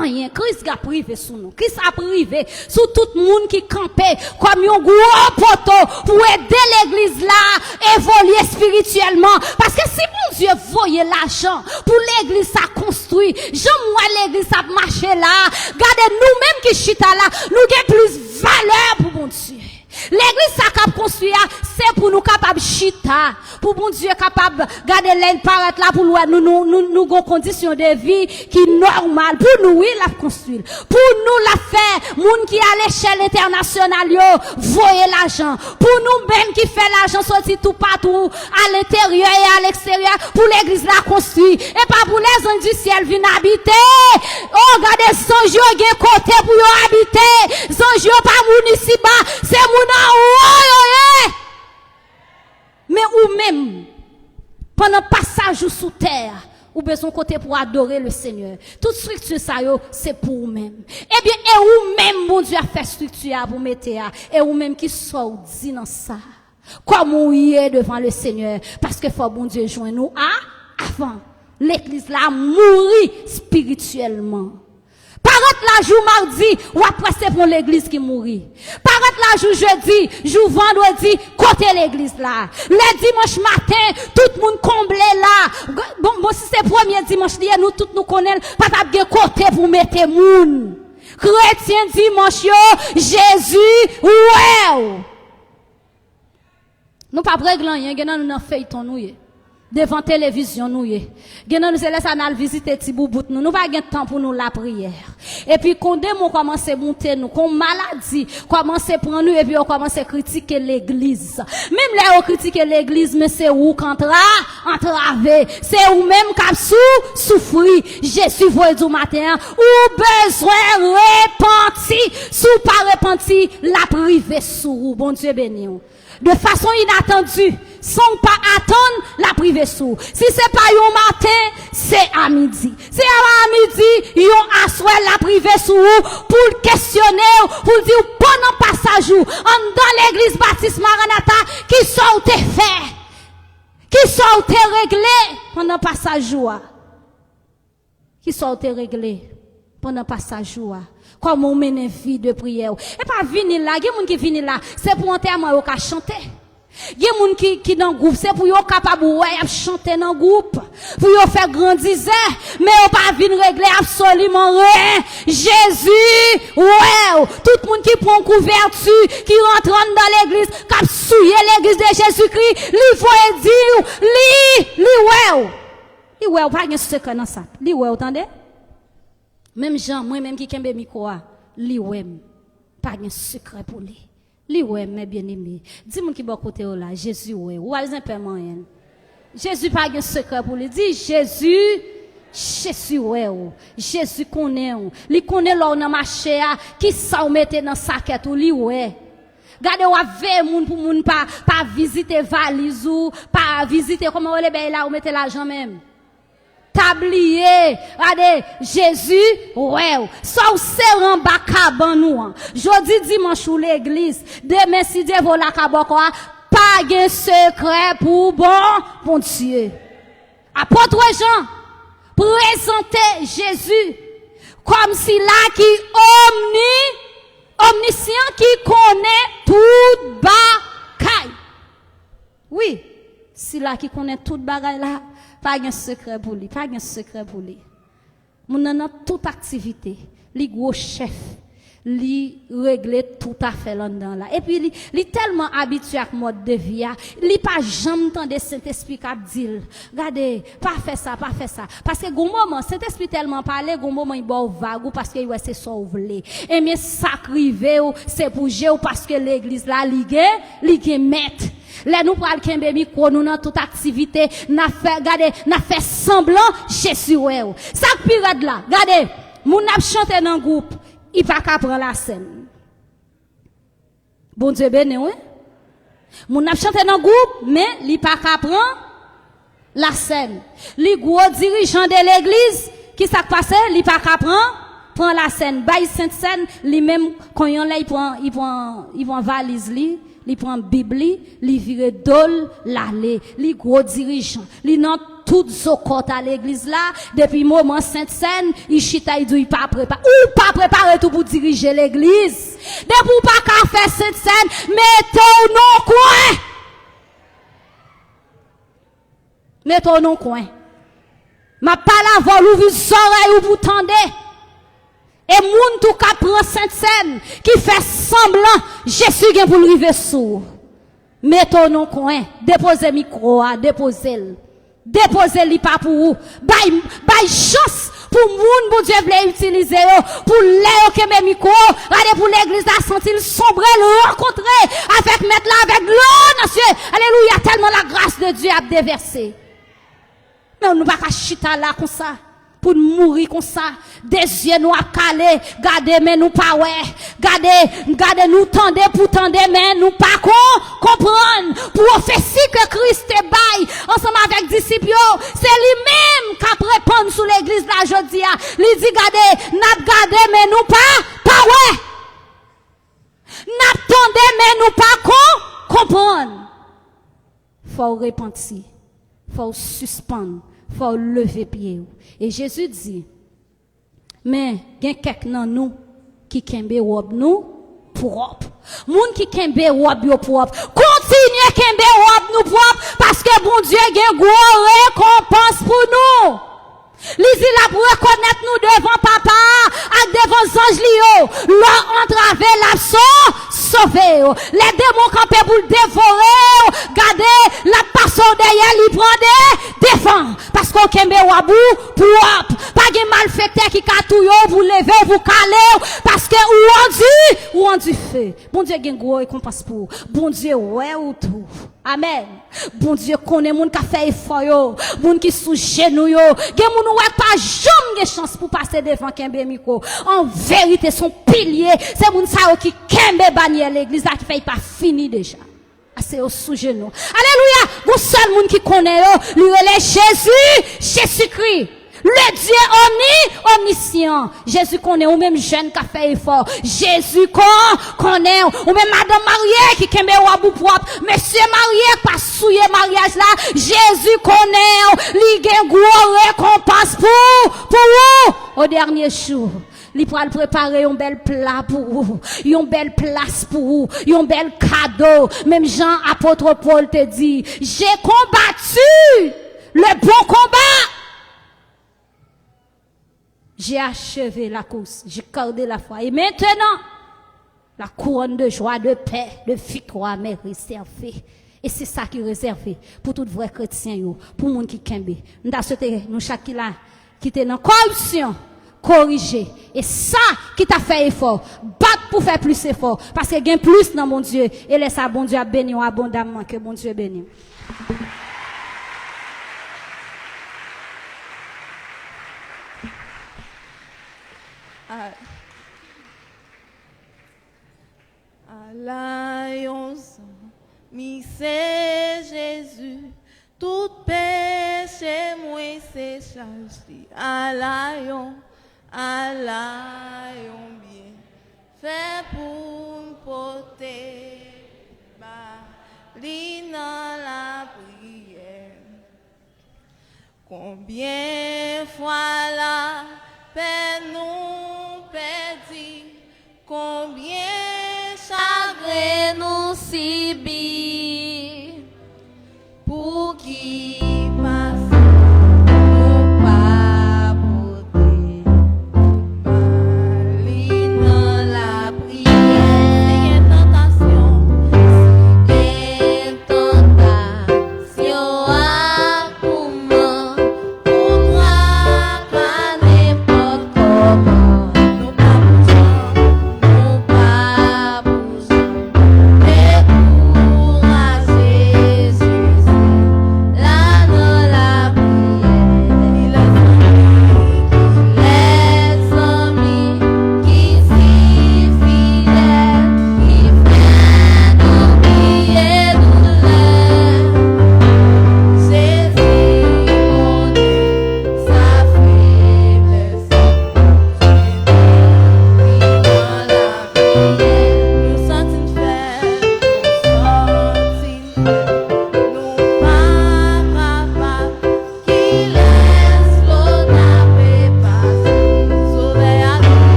rien. Christ a privé sous nous. Christ a privé sous tout le monde qui campait comme un gros poteau pour aider l'église là évoluer spirituellement. Parce que si mon Dieu voyait l'argent pour l'église ça construit, j'aime l'église ça marcher là. Regardez nous-mêmes qui chita là, nous avons plus valeur pour mon Dieu. L'église ça cap construire c'est pour nous capable chita pour bon Dieu capable garder l'aile paraître là pour nous conditions de vie qui normal pour nous oui la construire pour nous la faire monde qui à l'échelle internationale yo voyer l'argent pour nous même qui fait l'argent sortir tout partout à l'intérieur et à l'extérieur pour l'église la construire et pas pour les anges du ciel venir habiter oh regardez anges yo gen côté pour yo habiter anges yo pas moun ici bas c'est moun mais ou même pendant passage sous terre ou besoin côté pour adorer le Seigneur toute structure ça yo c'est pour vous même et bien et ou même mon Dieu a fait structure pour mettre et ou même qui sort dit dans ça comme on y est devant le Seigneur parce que faut bon Dieu joindre nous avant l'église là mourir spirituellement. Parate la jour mardi, ou après pour l'église qui mourit. Parate la jour jeudi, jour vendredi, côté l'église là. Le dimanche matin, tout le monde comblé là. Bon, si c'est premier dimanche, nous tous nous connaissons, pas de côté pour mettre moun. Chrétien dimanche, yo, Jésus, ouais. Nous pas réglant, nous n'en feuilleton nous. Devant télévision nous y gena nous laisse aller visiter ti boubout nous pas gain temps pour nous la prière et puis quand démon commence à monter nous comme maladie commence à prendre nous et puis on commence à critiquer l'église même là on critique l'église mais c'est où entravé c'est où même qui souffrir Jésus voit du matin ou besoin repentir sous pas repentir la privé sous bon Dieu béni de façon inattendue sans pas attendre la privé sous. Si c'est pas un matin, c'est à midi. C'est à midi, yon assoit la privé sous pour questionner, pour dire pendant passage dans l'église Baptiste Maranatha qui sont fait, qui sont réglés pendant passage qui sont réglés pendant passage comme on mène vie de prière et pas venir là, il y a monde qui viennent là, c'est pour enterrement au cas chanter. Il y a des gens qui dans groupe, c'est pour être capable de chanter dans groupe, pour faire grandir, mais on pas venir régler absolument rien. Jésus, ouais, tout le monde qui prend couverture, qui rentre dans l'église, qui souille l'église de Jésus-Christ, lui faut dire, lui ouais, pas de secret dans ça. Lui ouais, entendez? Même Jean, moi-même qui kembe micro, lui ouais, pas de secret pour lui. Li ouais mes bien-aimés. Dis-moi qui bon côté là, Jésus ouais. Ou alzen paiement. Jésus pas de secret pour lui. Dis Jésus ouais. Jésus connaît. Li connaît là dans marché qui ça ou mette dans saquette ou li ouais. Gardez ou avec moun pour moun pas visiter valise ou pas visiter comment on les ben là ou mettre l'argent même. Tablier, regardez, Jésus, ouais, ça c'est en bas caban nous. Jeudi dimanche ou l'église, demain si Dieu veut la cabocwa, pas de secret pour bon Dieu. Apôtre Jean, présentez Jésus comme si là qui omniscient qui connaît tout bagaille. Oui, si là qui connaît tout bagaille là. Pas de secret pour lui, pas de secret pour lui. Mon nan toute activité, li gros chef, li régler tout à fait là-dedans là. Et puis li tellement habitué à mode de vie, li pas jamais tande Saint-Esprit qui dit, regardez, pas faire ça. Parce que gon moment Saint-Esprit tellement parler, gon moment il bon vague parce que ouais c'est ça ou vle. Et mais sacrivé c'est pour Dieu parce que l'église là li gen maître. Là nous pral kembe micro nous dans toute activité n'a fait semblant Jésus ouais. Ça pirate là, regardez, moun n'a chanter dans groupe, il pas qu'à prendre la scène. Bon Dieu béni ouais. Moun n'a chanter dans groupe mais il pas qu'à prendre la scène. Les gros dirigeants de l'église qui ça passe, il pas qu'à prend la scène, bail sainte scène, lui même quand yon là il prend valise li. Li prend Bible, li vire dol, l'aller, li gros dirigeant, li nan toute zokot à l'église là, depuis moment Sainte-Seine, il chita, il dit, il pas préparé, ou pas préparé tout pour diriger l'église. Depuis ou pas qu'à faire Sainte-Seine, mettez-vous non coin. Mettez-vous non coin. Ma pas la vol ouvrir oreilles ou vous tendez. Et moun tout ka prend Sainte-Seine, qui fait semblant, Jésus vient pour le river sourd. Mettez-vous non coin, déposez micro, déposez-le. Déposez-le pas pour vous. Bay chance pour moun, bon Dieu voulait utiliser pour les que mes micro, regardez pour l'église à sentir sombre, le rencontrer avec mettre là avec l'eau, monsieur. Alléluia, tellement la grâce de Dieu a déversé. Mais on ne va pas chita là comme ça. Pour mourir comme ça, des yeux nous à caler, gardez mais nous pas ouais, gardez nous tendez pour tendre mais nous pas comprendre, pour faire si que Christ est bail, ensemble avec disciples, c'est lui-même qui a répondre sur l'église là aujourd'hui, il dit gardez mais nous pas ouais, n'attendez mais nous pas comprendre, faut repentir, faut suspendre, faut lever pied. Et Jésus dit, mais il y a quelqu'un dans nous qui kembe robe nous propre. Moun qui kembe robe yo propre. Continuez kembe robe nous propre parce que bon Dieu a une grande récompense pour nous. Lisi la pour reconnaître nous devant papa, ak devant ange lio, l'on entravé la sauvé. Les démons campés pour le dévorer, gardez la passion derrière, li prend des défend. Parce qu'on kembe wabou pour pas de malfaiteur qui katouyo, vous levez, vous calez, parce que ou on dit fait. Bon Dieu gen gros récompense pour. Bon Dieu ouais ou tout. Amen. Bon Dieu connaît moun qui fait effort yo, moun qui sous genou yo, gen moun ouais pas jamais de chance pour passer devant kembe miko. En vérité son pilier, c'est moun sa qui kembe bannière l'église là qui fait pas fini déjà. C'est au sous genou. Alléluia. Vous seul moun qui connaît yo, lui relève Jésus-Christ. Le Dieu omniscient. Jésus connaît, ou même jeune qui a fait effort. Jésus connaît, ou même madame mariée qui kembe wabou propre. Monsieur marié, pas souillé mariage là. Jésus connaît, li gen gros récompense pour vous. Au dernier jour. Il pourra préparer un bel plat pour vous, une belle place pour vous, un bel cadeau. Même Jean, apôtre Paul te dit, j'ai combattu le bon combat. J'ai achevé la course, j'ai gardé la foi. Et maintenant, la couronne de joie, de paix, de victoire m'est réservée. Et c'est ça qui est réservé pour tout vrai chrétien, pour les gens qui kembe. Nous avons souhaité, nous chaque là, qui était dans corruption, corriger. Et ça qui t'a fait effort, battre pour faire plus effort. Parce qu'il y a plus dans mon Dieu. Et laisse à bon Dieu bénir abondamment que bon Dieu bénisse. Alliance, mi c'est Jésus, tout péché moi c'est chargé. Alliance bien, fait pour nous porter, dans la prière. Combien fois la paix nous perdit, combien chagrin nous subit, pour qui passe nous pas porter, dans la prière. Tentation à comment, pour moi pas n'importe comment, nous pas besoin, nous pas besoin.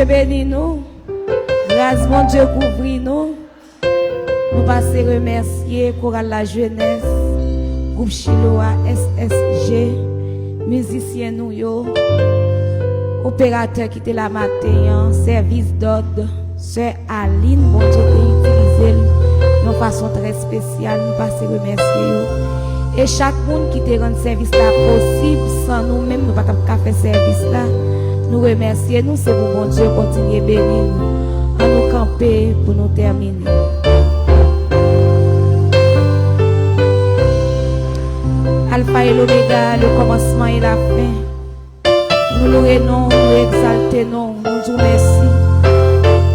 Dieu bénit nous. Grâce, bon Dieu couvrit nous. Nous passons remercier Chorale la Jeunesse, Groupe Chiloa, SSG, musiciens nous yo, opérateur qui était là matin, service d'ordre, Sœur Aline, bon Dieu utilisé de façon très spéciale, nous passons remercier yo. Et chaque monde qui te rend service là possible, sans nous-mêmes, nous ne pouvons pas faire service là. Nous remercions, nous, c'est pour bon Dieu continuer à bénir nous, à nous camper pour nous terminer. Alpha et l'Oméga, le commencement et la fin. Nous louons, nous exaltons, nous disons merci.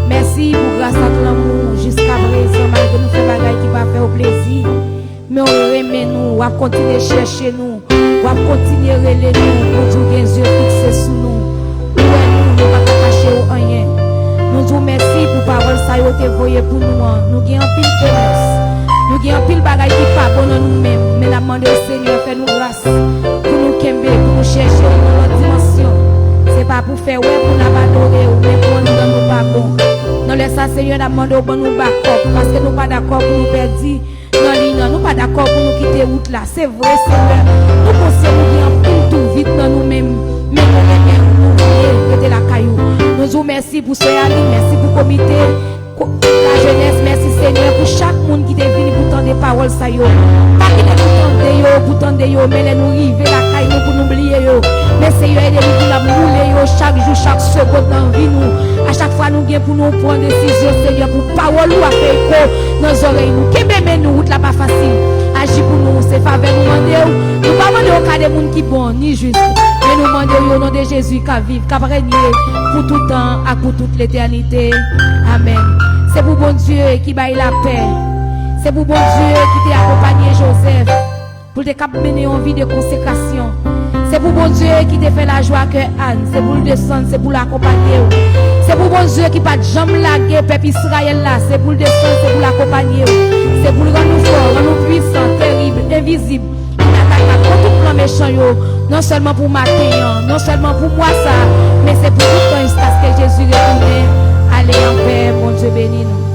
Merci pour grâce à tout l'amour jusqu'à présent, malgré nous faire bagaille qui va faire au plaisir. Mais on remet nous, on continue à chercher nous, on continue à relayer nous, pour Dieu les yeux fixés sur nous. Nous ne pouvons pas cacher au rien. Nous disons merci pour parole ça y est envoyé pour nous. Nous avons pile faiblesse. Nous avons pile bagaille qui pas bon dans nous-mêmes. Mais la demande au Seigneur fait nous grâce pour nous kember, pour nous chercher dans notre dimension. C'est pas pour faire ouais, pour nous adorer ou mais pour nous dans nous pas bon. Nous laissons Seigneur la demande au bon nous d'accord parce que nous pas d'accord pour nous perdre. Non, nous pas d'accord pour nous quitter route là. C'est vrai, Seigneur. Nous pensons nous avons pile tout vite dans nous-mêmes. Mais nous mettez la caillou. Nous vous merci pour ce Ali, merci pour le comité, la jeunesse, merci Seigneur pour chaque monde qui est venu pour tendre des paroles ça yo. Pas qui est pour tendre yo, mais les nous river la caillou pour nous oublier yo. Mais Seigneur aidez-nous pour la brûler yo chaque jour, chaque seconde dans vie nous. À chaque fois nous gain pour nous prendre décision Seigneur pour parole ou à faire écho dans nos oreilles nous. Qui même nous route là pas facile. Agis pour nous, c'est faveur nous demander. Nous pas demander au cas des monde qui bon ni juste. Et nous demandons au nom de Jésus qu'à vivre, qu'à régner pour tout temps et pour toute l'éternité. Amen. C'est pour bon Dieu qui baille la paix. C'est pour bon Dieu qui t'a accompagné Joseph pour te mener en vie de consécration. C'est pour bon Dieu qui t'a fait la joie que Anne. C'est pour le descendre, c'est pour l'accompagner. C'est pour bon Dieu qui pas de jambe laguer peuple Israël là. C'est pour le descendre, c'est pour l'accompagner. C'est pour le rendre nous fort, rendre nous puissants, terribles, invisibles. Pour tout plan méchant yo, non seulement pour matin, non seulement pour moi ça, mais c'est pour tout temps que Jésus retourne. Allez en paix, bon Dieu bénis nous.